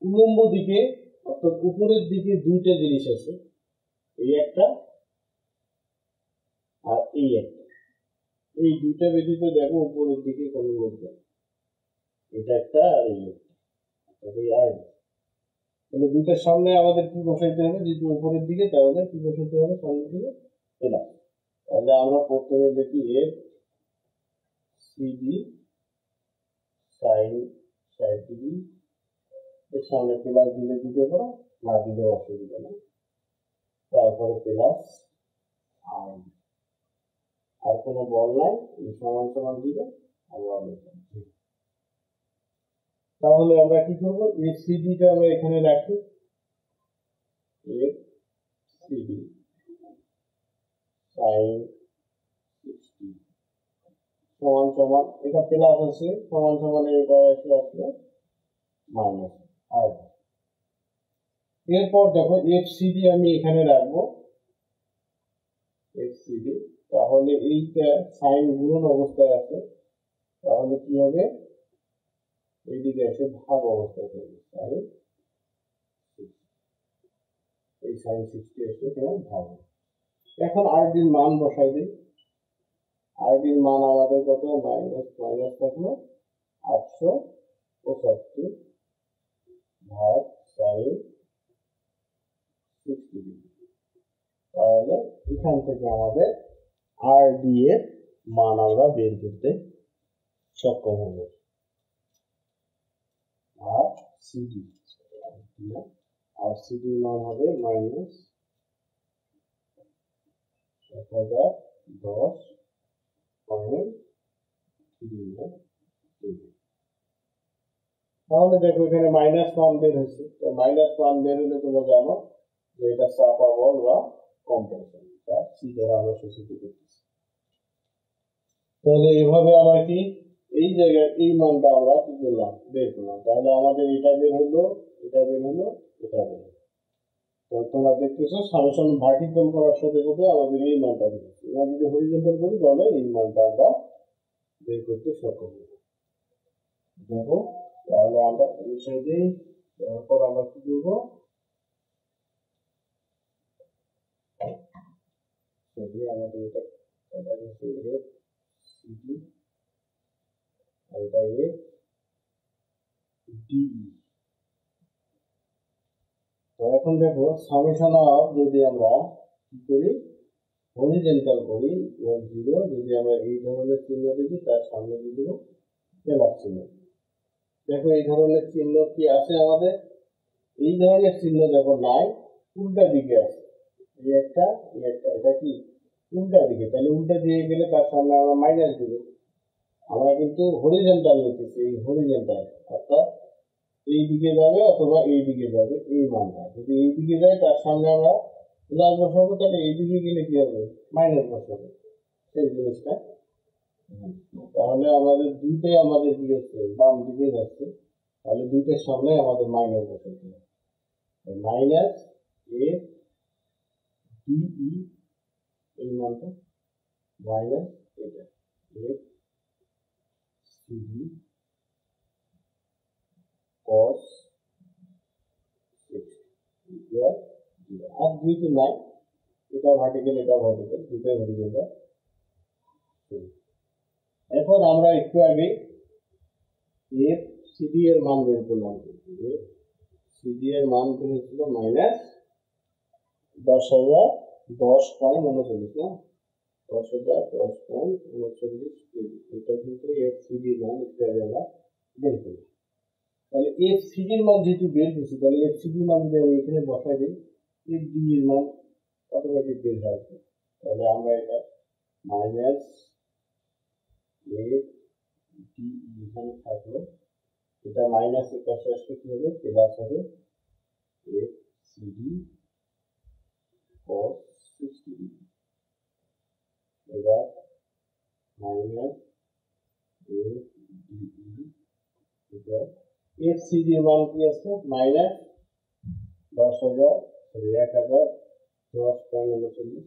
উলম্ব দিকে অর্থাৎ উপরের দিকে দুইটা জিনিস আছে, এই একটা আর এই একটা, এই দুইটা ব্যতীত দেখো উপরের দিকে কোনো লোক নেই, এটা একটা আর এই একটা, এই আরডি। তাহলে দুইটার সামনে আমাদের কি বসাইতে হবে, যেহেতু উপরের দিকে তাহলে কি বসাইতে হবে সামনের দিকে প্লাস। তাহলে আমরা প্রথমে দেখি F C D sine 60 degree, এর সামনে প্লাস দিলে দিতে পারো, না দিলে অসুবিধা নেই। তারপরে প্লাস আর কোনো বল নাই, এই সমান সমান দিলে আমরা লিখলাম। তাহলে আমরা কি করবো, এফ সি ডিটা আমরা এখানে রাখি, এফ সি ডি সাইন 60 সমান সমান, এটা প্লাস আছে সমান সমান এর পাশে আসলে মাইনাস। আর এরপর দেখো এফ সি ডি আমি এখানে রাখবো, এফ সি ডি, তাহলে এইটা সাইন গুণন অবস্থায় আছে, তাহলে কি হবে এইদিকে এসে ভাগ অবস্থায় থাকবে, সাইন এই সাইন 60 এসে এখানে ভাগ। এখন আরডির মান বসাই দিই, আরডির মান আমাদের কত মাইনাস মাইনাস থাকলো 875 ভাগ সাইন 60 ডিগ্রি। তাহলে এখান থেকে আমাদের আরডি এর মান আমরা বের করতে সক্ষম হব। আর সিডি, আর সিডির মান হবে মাইনাস 1010.39। তাহলে দেখো এখানে মাইনাস 1 বের হয়েছে, তো মাইনাস 1 বের হলে তোমরা জানো যে এটা চাপা বল বা কম্প্রেশন, তার সি দ্বারা আমরা সূচিত করতেছি। তাহলে এভাবে আমরা কি এই জায়গায় এই মানটা আমরা কি করলাম বের করলাম, তাহলে আমাদের এটা বের হলো, এটা বের হলো, এটা বের হলো। তো তোমরা দেখতেছো সামেশন ভার্টিক্যাল করার সাথে সাথে আমাদের এই মানটা বের হচ্ছে, এবার যদি হরিজন্টাল করি তাহলে এই মানটা আমরা বের করতে সক্ষম হব। দেখো তাহলে আমরা এই সাইডে তারপর আমরা কি করবো, আমাদের এটা হচ্ছে এফ সিডি আর এটা এফ ডি। তো এখন দেখো সামেশন অফ যদি আমরা কি করি হরিজন্টাল করি 0, যদি আমরা এই ধরনের চিহ্ন দেখি তার সামনে দিয়ে দেবো প্লাস চিহ্ন। দেখো এই ধরনের চিহ্ন কি আছে আমাদের, এই ধরনের চিহ্ন দেখো নাই, উল্টা দিকে আছে, এই একটা এটা কি উল্টা দিকে, তাহলে উল্টা দিকে গেলে তার সামনে আমরা মাইনাস দিব। আমরা কিন্তু হরিজন্টাল নিতেছি, এই হরিজন্টাল অর্থাৎ এই দিকে যাবে অথবা এই দিকে যাবে, এই মানটা যদি এই দিকে যায় তার সামনে আমরা প্লাস বসাবো, তাহলে এইদিকে গেলে কি হবে, মাইনাস বসাবো, সেই জিনিসটা। তাহলে আমাদের দুইটাই আমাদের কি হচ্ছে, বাম দিকে যাচ্ছে, তাহলে দুইটার সামনে আমাদের মাইনাস বসাতে হবে। মাইনাস এ ডিই এই মানটা, মাইনাস এটা এফ সিডি কস 60 আর যেহেতু নাই, এটা ভার্টিক্যাল এটা ভার্টিক্যাল, দুটোই হরিজন্টাল। এখন আমরা একটু আগে এফ সিডি এর মান বের করলাম। এফ সিডি এর মান বের হয়েছিল মাইনাস 10,010.39 না, 10,010.39 কেজি। এটা কিন্তু এফ সিডি মান একটু আগে আমরা বের করি। তাহলে এফ সিডির মান যেহেতু বের হয়েছে, তাহলে এফ সিডির মান যদি আমি এখানে বসাই দিই, এফ ডি এর মান অটোমেটিক বের হয়ে আসবে। তাহলে আমরা এটা মাইনাস এফ ডি এখানে থাকলো, এটা মাইনাস এর পাশে আসলে কি হবে, প্লাস হবে এফ সিডি cos 60 ডিগ্রি। এবার মাইনাস এফ ডিই, এটা এফ সিডি এর মান কি আছে, মাইনাস 10,010.39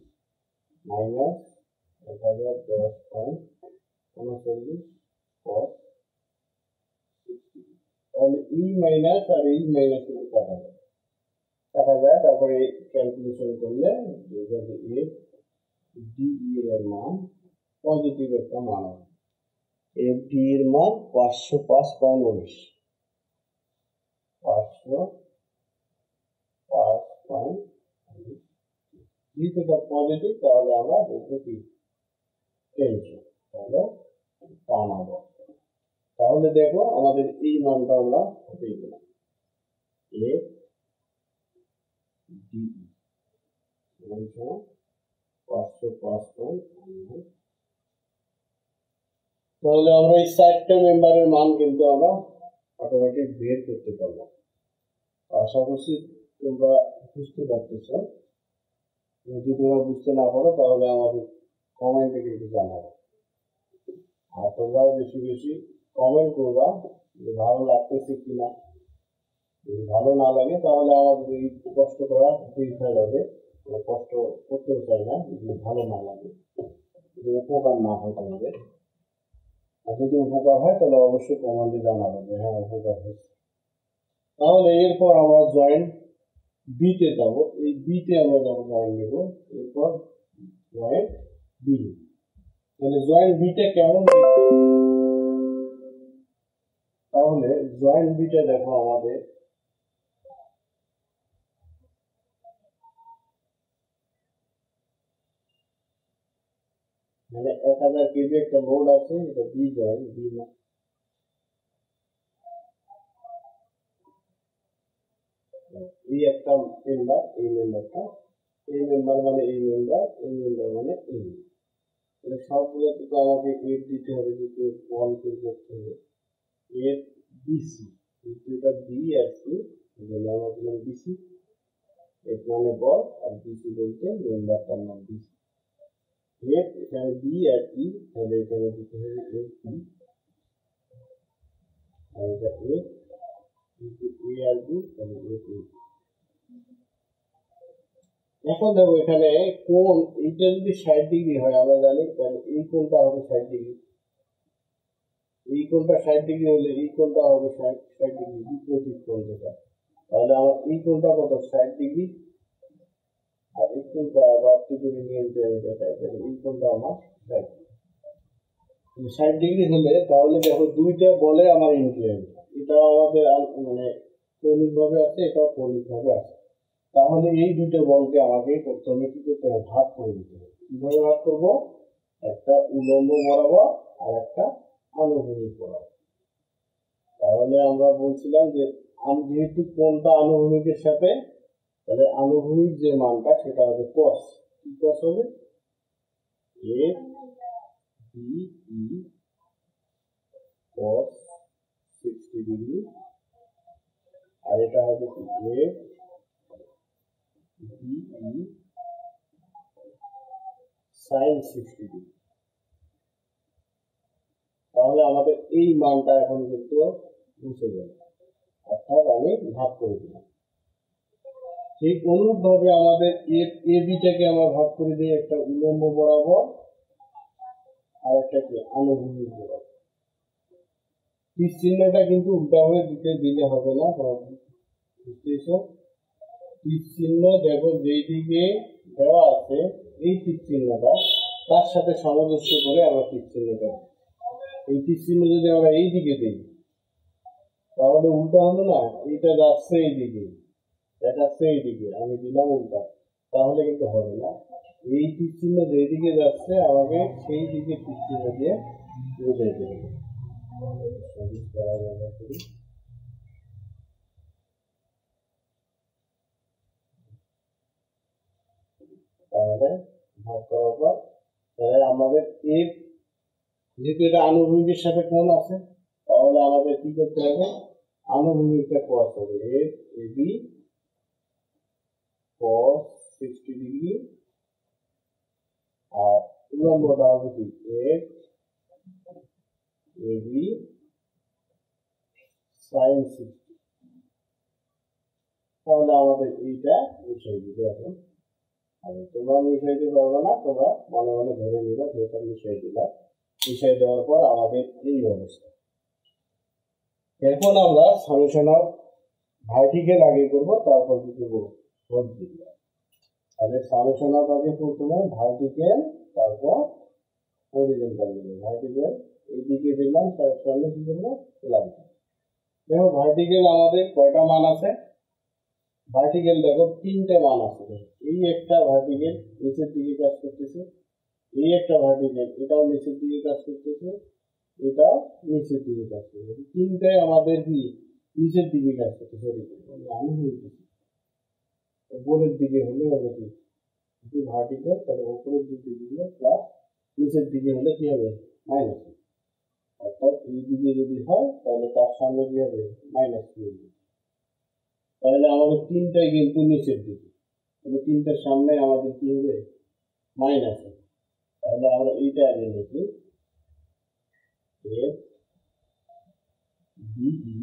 মাইনাস 1010.39 cos 60। তাহলে ই মাইনাস আর এই মাইনাস কাটা যায়, তারপরে ক্যালকুলেশন করলে এফ ডিই এর মান পজিটিভ একটা মান হবে। এফ ডি এর মান 505.19, 505.19। যেহেতু এটা পজিটিভ, তাহলে আমরা দেখবো কি টেনশন, তাহলে টানাবো। তাহলে দেখো আমাদের এই মানটা আমরা পেয়ে গেলাম, এফ ডিই সমান 505.19। তাহলে আমরা এই 4টা মেম্বারের মান কিন্তু আমরা অটোমেটিক বের করতে পারবো। আশা করছি তোমরা বুঝতে পারতেছ। যদি তোমরা বুঝতে না পারো তাহলে আমাদের কমেন্টে কিন্তু জানাবো, আর তোমরাও বেশি বেশি কমেন্ট করবা যে ভালো লাগতেছে কিনা। যদি ভালো না লাগে তাহলে আমাদের এই কষ্ট করা ফেল হবে, কষ্ট করতেও চাই না যদি ভালো না লাগে, যদি উপকার না হয় তোমাদের। আর যদি উপকার হয় তাহলে অবশ্যই কমেন্টে জানাবো যে হ্যাঁ উপকার হয়েছে। তাহলে এরপর আমরা জয়েন্ট বিতে যাব, এই বিতে আমরা যাবো জয়েন্ট নেব, এরপর জয়েন্ট বি। তাহলে জয়েন্ট বিটা কেমন, তাহলে জয়েন্ট বিটা দেখো আমাদের মানে 1000 কেজি একটা লোড আছে, এটা বি জয়েন্ট, বি না এই একটা মেম্বার, এই মেম্বারটা, এই মেম্বার মানে এই মেম্বার, এই মেম্বার মানে এই। তাহলে সবগুলোতে তো আমাকে এফ দিতে হবে, যেহেতু ওয়ান বের করতে হবে। এফ বিসি, এটা বি আর সি, আমরা বললাম বিসি। এফ মানে বল আর বিসি বলতে মেম্বারটার নাম বিসি। এফ এখানে বি আর ই, তাহলে এখানে দিতে হবে এফ বি, আর এটা এফ এ আর বি, তাহলে এফ এ। এখন দেখো এখানে কোণ, এইটা যদি 60 ডিগ্রি হয় আমরা জানি, তাহলে এই কোণটা হবে 60 ডিগ্রি, এই কোণটা 60 ডিগ্রি হলে এই কোণটা হবে 60 ডিগ্রি, বিপরীত কোণ যেটা। তাহলে আমার এই কোণটা কত, 60 ডিগ্রি, আর এই কোণটা আবার ত্রিকোণী নিয়ম দিয়ে দেখাই, তাহলে এই কোণটা আমার 60 ডিগ্রি হলে, তাহলে দেখো দুইটা বলে আমার ইনক্লাইন, এটাও আমাদের মানে কৌণিক ভাবে আছে, এটাও কৌণিক ভাবে আছে। তাহলে এই দুটো বলকে আমাকে প্রথমে কি করতে হবে, ভাগ করে দিতে হবে। কিভাবে ভাগ করব, একটা উলম্ব বরাবর আর একটা আনুভূমিক বরাবর। তাহলে আমরা বলছিলাম যে যেহেতু কোণটা আনুভূমিকের সাথে, তাহলে আনুভূমিক যে মানটা সেটা হবে cos, কি cos হবে, এফ ডিই cos 60 ডিগ্রি, আর এটা হবে কি এফ ডিই সাইন 60 ডিগ্রি। তাহলে আমাদের এই মানটা এখন কিন্তু মুছে গেল, অর্থাৎ আমি ভাগ করে দিলাম। ঠিক অনুরূপভাবে আমাদের এ বিটাকে আমরা ভাগ করে দিই একটা উল্লম্ব বরাবর আর একটা কি আনুভূমিক বরাবর। তীর চিহ্নটা কিন্তু উল্টা হয়ে দিলে হবে না, বুঝতেছো? তীর চিহ্ন দেখো যেই দিকে দেওয়া আছে এই তীর চিহ্নটা তার সাথে সামঞ্জস্য করে আমরা তীর চিহ্নটা, এই তীর চিহ্ন যদি আমরা এই দিকে দিই তাহলে উল্টা হলো না, এইটা যাচ্ছে এই দিকে, দেখাচ্ছে এই দিকে, আমি দিলাম উল্টা, তাহলে কিন্তু হবে না। এই তীর চিহ্ন যেই দিকে যাচ্ছে আমাকে সেই দিকে তীর চিহ্ন দিয়ে বুঝাইতে হবে। তাহলে ভাগ করার পর তাহলে আমাদের এর যেহেতু এটা আনুভূমিকের সাথে কোণ আছে, তাহলে আমাদের কি করতে হবে, আনুভূমিকটা cos হবে, এর এবি cos 60 ডিগ্রি, আর উল্লম্বটা হবে কি এর এবি sin 60। তাহলে আমাদের এইটা মিশাই দিবে এখন। আর তোমরা মিশাইতে পারবে না, তোমরা মনে মনে ধরে নিবা যেটা মিশাই দিলা। মিশাই দেওয়ার পর আমাদের এই অবস্থা। এখন আমরা সামেশন অফ ভার্টিক্যাল আগে করবো, তারপর কি করবো হরিজন্টাল। তাহলে সামেশন অফ আগে প্রথমে ভার্টিক্যাল, তারপর হরিজন্টাল দেবো। ভার্টিক্যাল এইদিকে দিলাম, তার সামনে কি করবো প্লাস। দেখো ভার্টিক্যাল আমাদের কয়টা মান আছে, ভার্টিক্যাল দেখো তিনটে মান আছে। এই একটা ভার্টিক্যাল নিচের দিকে কাজ করতেছে, এই একটা ভার্টিক্যাল এটাও নিচের দিকে কাজ করতেছে, এটাও নিচের দিকে কাজ করতেছে। তিনটাই আমাদের কি নিচের দিকে কাজ করতেছে, আমি বলতেছি উপরের দিকে হলে হবে কি, যদি ভার্টিক্যাল তাহলে উপরের দিকে দিলে প্লাস, নিচের দিকে হলে কি হবে মাইনাস। অর্থাৎ এই দিকে যদি হয় তাহলে তার সামনে কি হবে মাইনাস। তাহলে আমাদের তিনটাই কিন্তু নিচের দিকে, তাহলে তিনটার সামনে আমাদের কি হবে মাইনাস। তাহলে আমরা এইটা আগে লিখি, এফ বিই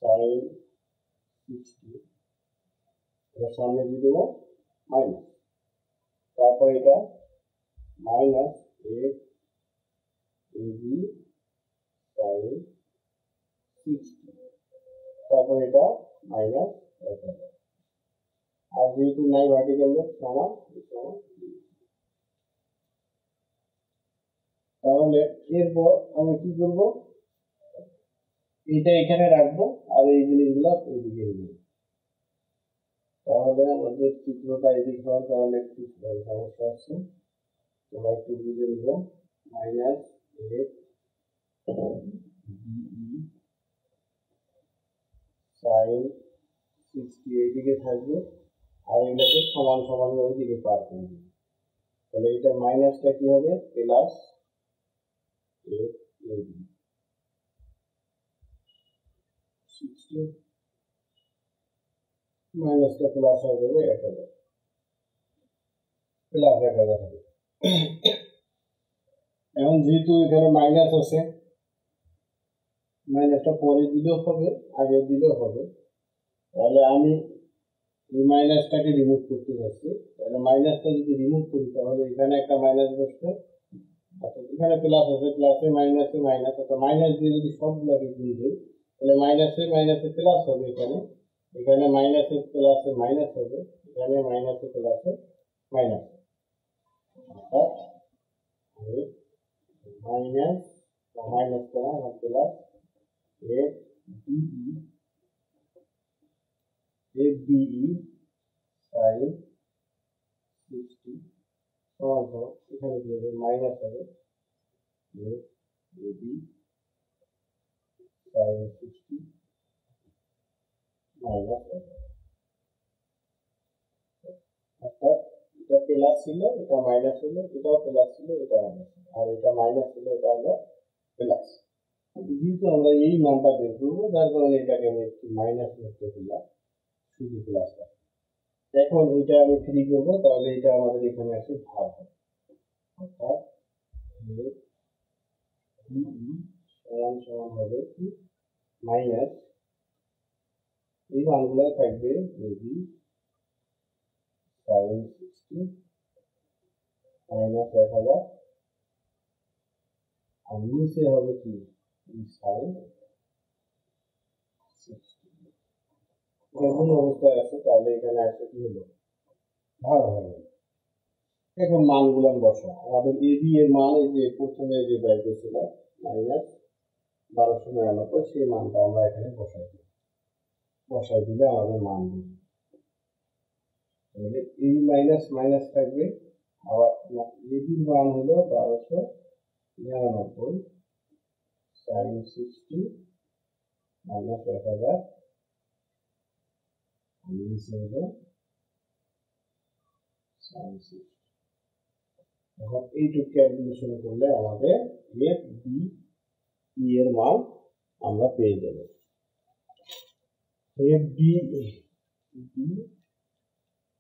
সাইন 60, এর সামনে দিয়ে দেবো মাইনাস, তারপর এটা মাইনাস এফ এবি সাইন 60, তারপর এটা মাইনাস, আর যেহেতু নাই ভার্টিক্যাল সমান, তাহলে এরপর আমরা কি করব, এটা এখানে রাখবো আর এই জিনিসগুলো এইদিকে নিয়ে। তাহলে আমাদের চিত্রটা এদিক হওয়ার কারণে একটু সমস্যা আছে, তোমরা একটু বুঝে নিব। মাইনাস এফ বিই সাইন 60 এইদিকে থাকবে, আর এটাকে সমান সমান ওইদিকে পার করবে। তাহলে এটা মাইনাসটা কি হবে প্লাস এফ এবি 60, মাইনাসটা প্লাস হয়ে যাবে 1000, প্লাস 1000 হবে। এখন যেহেতু এখানে মাইনাস আছে, মাইনাসটা পরে দিলেও হবে আগে দিলেও হবে, তাহলে আমি এই মাইনাসটাকে রিমুভ করতে যাচ্ছি। তাহলে মাইনাসটা যদি রিমুভ করি তাহলে এখানে একটা মাইনাস বসবে, অর্থাৎ এখানে প্লাস আছে, প্লাসে মাইনাসে মাইনাস, অর্থাৎ মাইনাস দিয়ে যদি সবগুলোকে গুণ দিই তাহলে মাইনাসে মাইনাসে প্লাস হবে, এখানে এখানে মাইনাসে প্লাসে মাইনাস হবে, এখানে মাইনাসে প্লাসে মাইনাস, অর্থাৎ মাইনাস মাইনাস করা প্লাস এফ বিই সাইন 60 সমান এখানে কি হবে মাইনাস হবে এফ এবি সাইন 60 মাইনাস, অর্থাৎ এটা প্লাস ছিল এটা মাইনাস হলো, এটাও প্লাস ছিল এটা মাইনাস, আর এটা মাইনাস ছিল এটা হলো প্লাস। যেহেতু আমরা এই মানটা বের করবো যার কারণে এটাকে আমি একটু মাইনাস করতে দিলাম, শুধু প্লাসটা। এখন এটা আমি ফ্রি করবো, তাহলে এটা আমাদের এখানে আসে ভাগ হবে, অর্থাৎ সমান সমান হবে কি মাইনাস, এই মানগুলো থাকবে এবি সাইন 60 মাইনাস 1000, আর নিচে হবে কি সাইন 60 এমন অবস্থায় আছে, তাহলে এখানে আসে কি হলো ভাগ হবে। এখন মানগুলো বসা, আমাদের এবি এর মান এই যে প্রথমে যে বের করেছিল মাইনাস 1299, সেই মানটা আমরা এখানে বসাই দিলে আমাদের মান দিবে, তাহলে এই মাইনাস মাইনাস থাকবে, আবার এবির মান হলো 1299 সাইন 60 মাইনাস 1000, নিচে হলো সাইন 60। এখন এইটুকু ক্যালকুলেশন করলে আমাদের এফ বি ই এর মান আমরা পেয়ে যাব। এফ বি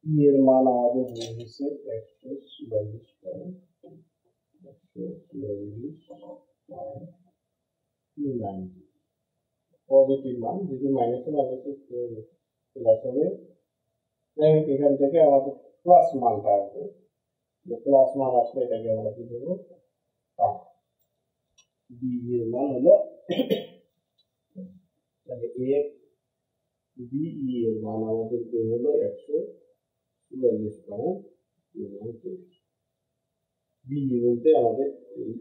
ই এর মান আমাদের হয়েছে 144.290 পজিটিভ মান, যদি মাইনাসে মাইনাসে প্লাস হবে, এখান থেকে আমাদের প্লাস মানটা আসবে, প্লাস মান আসলে এটাকে আমরা কি দেবো বি এর মান হলো, তাহলে এফ বি ই এর মান আমাদের হলো 144.290। বি বলতে আমাদের এই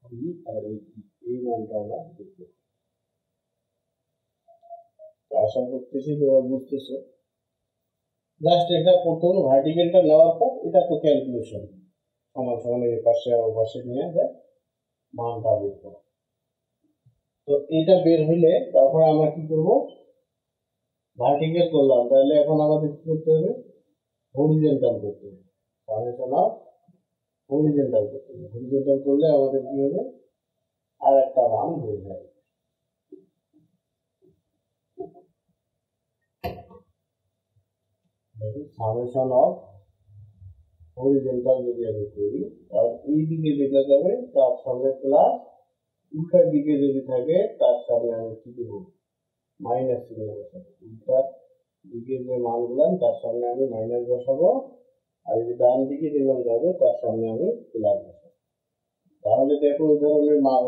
বি আর এই মানটা আমরা দেখবো। আশা করতেছি তোমরা বুঝতেছো। জাস্ট এটা প্রথম ভার্টিক্যালটা নেওয়ার পর এটা তো ক্যালকুলেশন, সমান সমান এই পাশে আর পাশে নিয়ে যায় মানটা বের করো। তো এটা বের হইলে তারপরে আমরা কি করব, ভার্টিক্যাল করলাম, তাহলে এখন আমাদের কি করতে হবে, হরিজন্টাল করতে হবে, সামেশন অফ হরিজন্টাল করতে হবে। হরিজন্টাল করলে আমাদের কি হবে, আর একটা মান বের হয়। সামেশন অফ হরিজন্টাল যদি আমি করি, তাহলে এই দিকে যেটা যাবে তার সঙ্গে প্লাস, উল্টার দিকে যদি থাকে তার সামনে আমি কি দেব মাইনাস চিহ্ন বসাবো, উল্টার দিকে যে মানগুলো তার সামনে আমি মাইনাস বসাবো, আর যদি ডান দিকে যেগুলো যাবে তার সামনে আমি প্লাস বসাবো। তাহলে দেখো এই ধরনের মান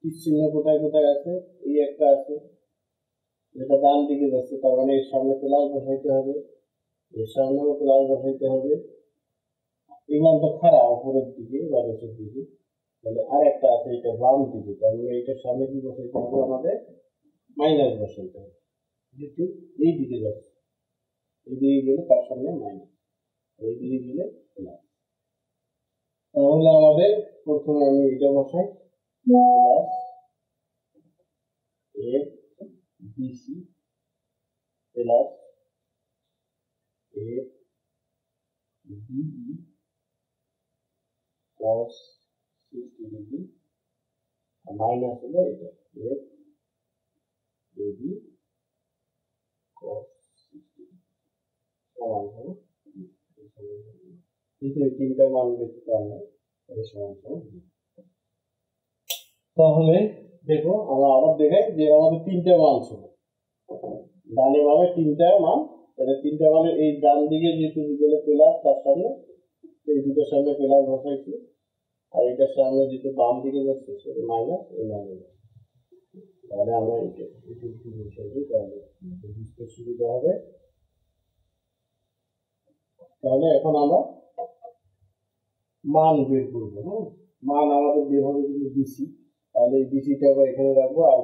চিহ্ন কোথায় কোথায় আছে, এই একটা আছে যেটা ডান দিকে যাচ্ছে, তার মানে এর সামনে প্লাস বসাইতে হবে, এর সামনেও প্লাস বসাইতে হবে, এগুলো তো খারাপ উপরের দিকে বা নিচের দিকে, তাহলে আর একটা আছে এটা বাম দিকে, তার মানে এটার সামনে কি বসাইতে হবে আমাদের মাইনাস বসাইতে হবে, যেহেতু এই দিকে যাচ্ছে, এই দিকে গেলে তার সামনে মাইনাস, এই দিকে গেলে প্লাস। তাহলে আমাদের প্রথমে আমি এটা বসাই plus F BC plus F BE cos 60 degree minus হলো এটা এফ এবি cos 60 সমান হলো এই তিনটা মান দেখতে আমরা সমান সমান। তাহলে দেখো আমরা আবার দেখাই যে আমাদের তিনটা মান ছিল, ডানে বামে তিনটা মান, তাহলে তিনটা মানে এই ডান দিকে যেহেতু গেলে প্লাস, তার সামনে এই দুটোর সামনে প্লাস বসাইছি, আর এটার সামনে যেহেতু বাম দিকে যাচ্ছে সেটা মাইনাস, এই মাইনাস, তাহলে আমরা এটা বসাই দিই, তাহলে বুঝতে সুবিধা হবে। তাহলে এখন আমরা মান বের করবো, মান আমাদের বের হবে কিন্তু বিসি, তাহলে এই বিসিটা আমরা এখানে রাখবো, আর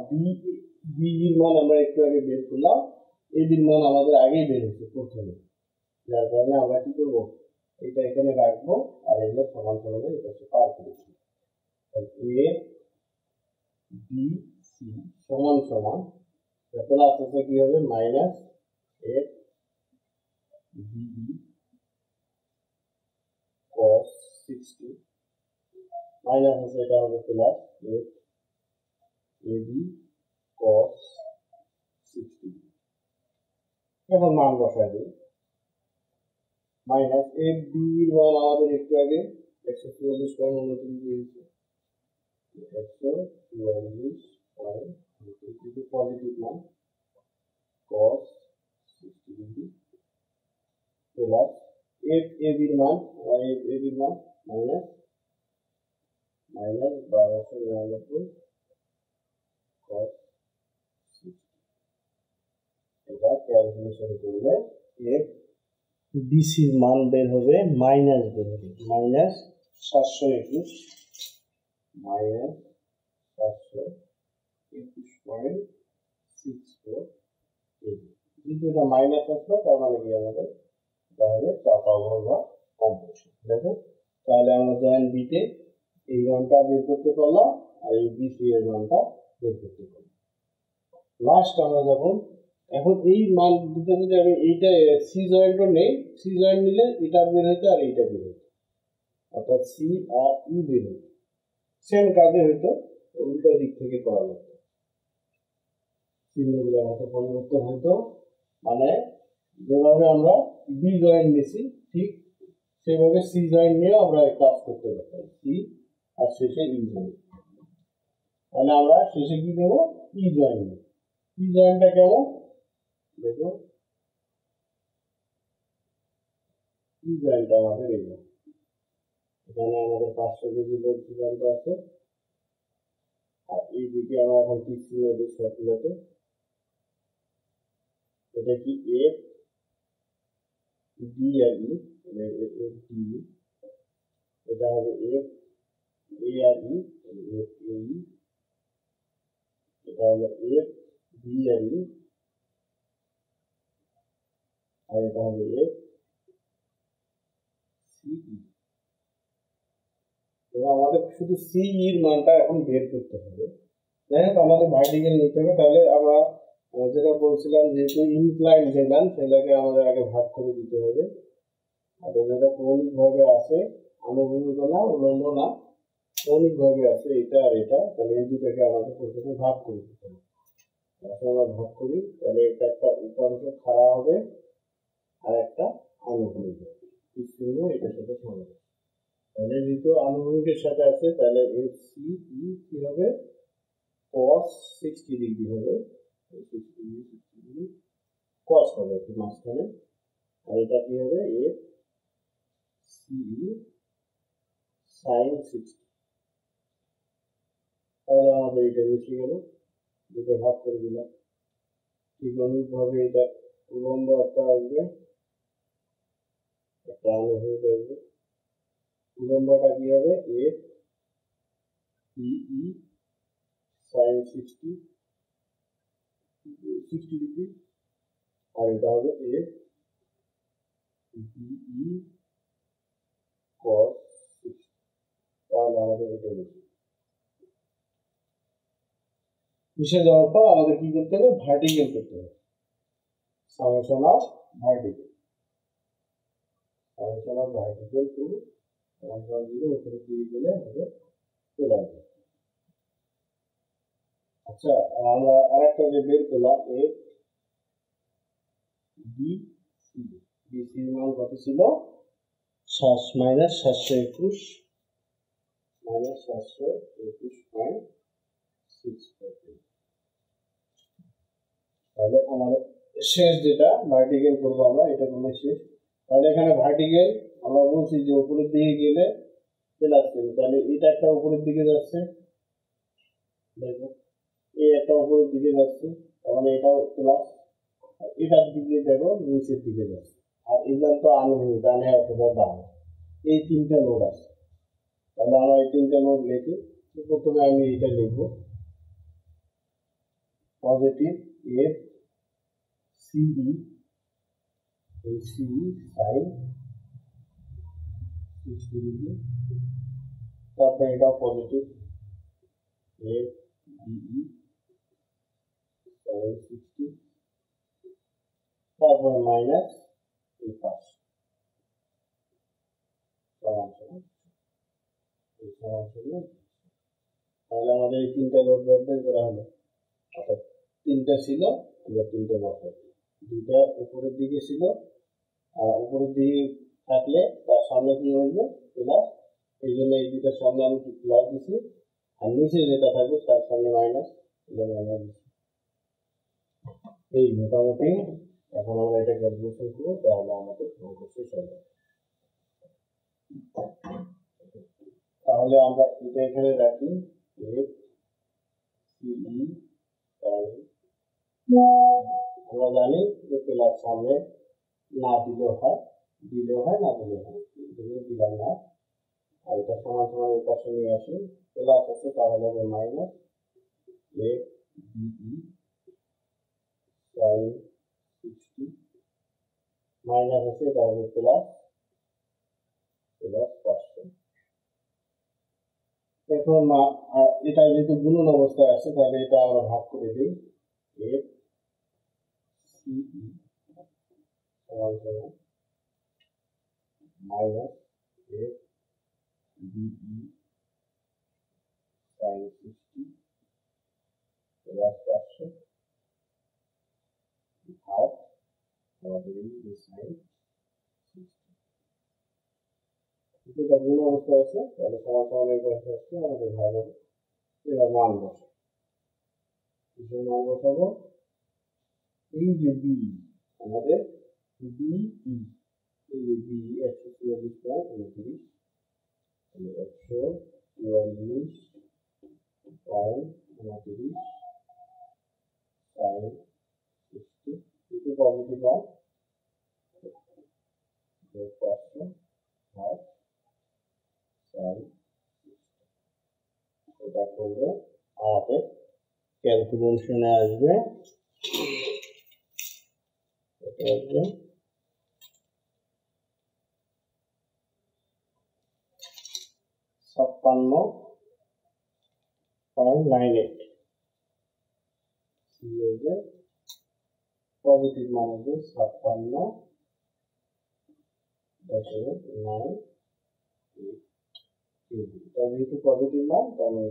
বি এর মান আমরা একটু আগে বের করলাম, এই বির মান আমাদের আগেই বের হচ্ছে প্রথমে, যার কারণে আমরা কি করবো এটা এখানে রাখবো, আর এগুলো সমান সমান এটা পার করেছি, এ বি সি সমান সমান প্লাস আছে কি হবে minus F BE cos 60 minus আছে এটা হবে প্লাস এফ এবি cos 60। এখন মান বসাই দিই, মাইনাস এফ বি এর মান আমাদের একটু আগে 144.29 দিয়েছে, 144.29 পজিটিভ মান cos 60 ডিগ্রি প্লাস এফ এ বির মান মাইনাস 1299 cos 60। এটা ক্যালকুলেশন করলে এফ বিসির মান বের হবে মাইনাস 721 721.64 কেজি। কিন্তু এটা মাইনাস আসলো, তার মানে কি আমাদের তাহলে চাপা বা কম্প্রেশন। দেখো তাহলে আমরা জয়েন্ট বিতে এই মানটা বের করতে পারলাম আর এই বিসি এর মানটা বের করতে পারলাম। লাস্ট আমরা যখন এখন এই মান দুটো যদি আমি এইটা সি জয়েন্টও নেই, সি জয়েন্ট নিলে এটা বের হতো আর এইটা বের হতো, অর্থাৎ সি আর ই বের হতো। সেম কাজে হয়তো উল্টা দিক থেকে করা যেত, চিহ্নগুলো হয়তো পরিবর্তন হতো, মানে যেভাবে আমরা বি জয়েন্ট নিয়েছি ঠিক সেভাবে সি জয়েন্ট নিয়েও আমরা কাজ করতে পারতাম, সি আর শেষে ই জয়েন্ট। তাহলে আমরা শেষে কি দেবো, ই জয়েন্ট দেবো। ই জয়েন্টটা কেমন দেখো, ই জয়েন্টটা আমাদের এখানে আমাদের 500 কেজি লোড ঝুলন্ত আছে, আর এই দিকে আমরা এখন টি চিহ্ন দিই সবগুলোতে। এটা কি এফ ডি আর ই, এফ ডি, এটা হবে এফ এ আর ই, এফ এ ই, এটা হলো এফ বি আর ই, আর এটা হবে এফ সি ই। আমাদের শুধু সি এর মানটা এখন বের করতে হবে। যাই হোক আমাদের ভার্টিক্যাল নিতে হবে। তাহলে আমরা যেটা বলছিলাম, যেহেতু ইনক্লাইন যেখান সেটাকে আমাদের আগে ভাগ করে দিতে হবে। আর যেটা কৌণিক ভাবে আছে, আনুভূমিক না উলম্ব না, কৌণিক ভাবে আছে এটা আর এটা, তাহলে এই দুটাকে আমাদের প্রথমে ভাগ করে দিতে হবে। এখন আমরা ভাগ করি, তাহলে এটা একটা উপাংশ খাড়া হবে আর একটা আনুভূমিক হবে, চিহ্ন এটার সাথে সমান। তাহলে যেহেতু আনুভূমিকের সাথে আছে, তাহলে এফ সি ই কি হবে, cos 60 ডিগ্রি হবে, 60 ডিগ্রি cos হবে কি মাঝখানে, আর এটা কি হবে এফ সি ই sin 60। তাহলে আমাদের এটা মিশে গেল, দুটো ভাগ করে দিলাম। ঠিক অনুরূপভাবে এটা উলম্ব একটা আসবে, একটা আনুভূমিক আসবে। উলম্বটা কি হবে এফ সি ই sin 60 ডিগ্রি, আর এটা হবে এফ ডিই cos 60। তাহলে আমাদের এটা মিশে যাওয়ার পর আমাদের কি করতে হবে, ভার্টিক্যাল করতে হবে, summation of vertical, summation of vertical to 1.0 উপরে দিয়ে দিলে আমাদের চলে আসবে। আচ্ছা আমরা আরেকটা যে বের করলাম এফ ডি সি, ডিসি মান কত ছিল, মাইনাস 721 721.64। তাহলে আমাদের শেষ যেটা ভার্টিক্যাল করবো আমরা, এটা করলে শেষ। তাহলে এখানে ভার্টিক্যাল আমরা বলছি যে উপরের দিকে গেলে প্লাস দেবে, তাহলে এটা একটা উপরের দিকে যাচ্ছে, দেখো এই একটা উপরের দিকে যাচ্ছে, তার মানে এটাও প্লাস, এটার দিকে দেখো নিচের দিকে যাচ্ছে, আর এগুলো তো আনুভূমিক ডানে অথবা বামে, এই তিনটা নোড আছে। তাহলে আমরা এই তিনটা নোড লিখি। প্রথমে আমি এটা লিখবো পজিটিভ এফ সিই সিই সাইন 60 ডিগ্রি, তারপরে এটা পজিটিভ এফ ডিই সাইন 60, তারপরে মাইনাস এই পাশ সমান সমান। তাহলে আমাদের এই তিনটা লোড বের করা হলো, অর্থাৎ তিনটা ছিল, আমরা তিনটা বসাই, দুইটা উপরের দিকে ছিল, আর উপরের দিকে থাকলে তার সামনে কি হইবে প্লাস, এই জন্য এই দুটার সামনে আমি কি প্লাস দিছি, আর নিচে যেটা থাকবে তার সামনে মাইনাস, এটা মাইনাস দিছি। এই মোটামুটি এখন আমরা এটা ক্যালকুলেশন করবো, তাহলে আমাদের অঙ্ক শেষ হবে। তাহলে আমরা এটা এখানে রাখি, আমরা জানি যে প্লাস সামনে না দিলেও হয়, দিলেও হয় না দিলেও হয়, দিলাম না। আর এটা সমান সমান এই পাশে নিয়ে আসি, প্লাস আছে তাহলে হবে minus X DE sin 60, minus আছে এটা হবে প্লাস, প্লাস 500। এখন এটা যেহেতু গুণন অবস্থায় আছে তাহলে এটা আমরা ভাগ করে দিই, এক্স সিই সমান সমান minus X DE sin 60 plus 500 ভাগ আমাদের এই sin 60। এটা গুণ অবস্থায় আছে তাহলে সমান সমান এই পাশে আসছে আমাদের ভাগ হবে। এবার মান বসাবো, কিসের মান বসাবো, এই যে বি আমাদের বিই, এই যে বি 144.29, 144.29 sin 60, itu পজিটিভ মান 500 ভাগ sin 60। এটা করলে আমাদের ক্যালকুলেশনে আসবে, এটা আসবে 56.98। পজিটিভ মান হবে 56.98। এটা যেহেতু পজিটিভ মান তাহলে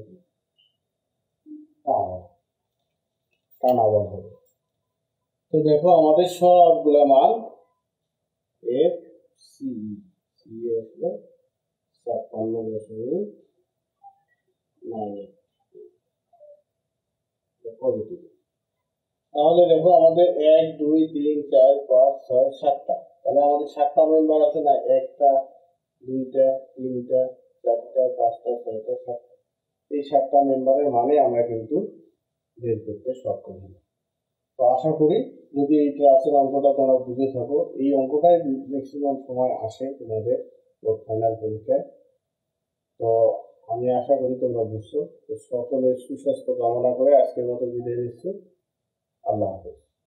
টানা বল হবে। তো দেখো আমাদের সবগুলা মান এফ সি সি আসলে 56.98 পজিটিভ। তাহলে দেখো আমাদের 1 2 3 4 5 6 7টা, তাহলে আমাদের 7টা মেম্বার আছে না, একটা দুইটা তিনটা চারটা পাঁচটা ছয়টা সাতটা, এই 7টা মেম্বারের মানে আমরা কিন্তু বের করতে সক্ষম হই। তো আশা করি যদি এই ক্লাসের অঙ্কটা তোমরা বুঝে থাকো, এই অঙ্কটাই ম্যাক্সিমাম সময় আসে তোমাদের ফাইনাল পরীক্ষায়। তো আমি আশা করি তোমরা বুঝছো। তো সকলের সুস্বাস্থ্য কামনা করে আজকের মতো বিদায় নিচ্ছি। আল্লাহ হাফেজ।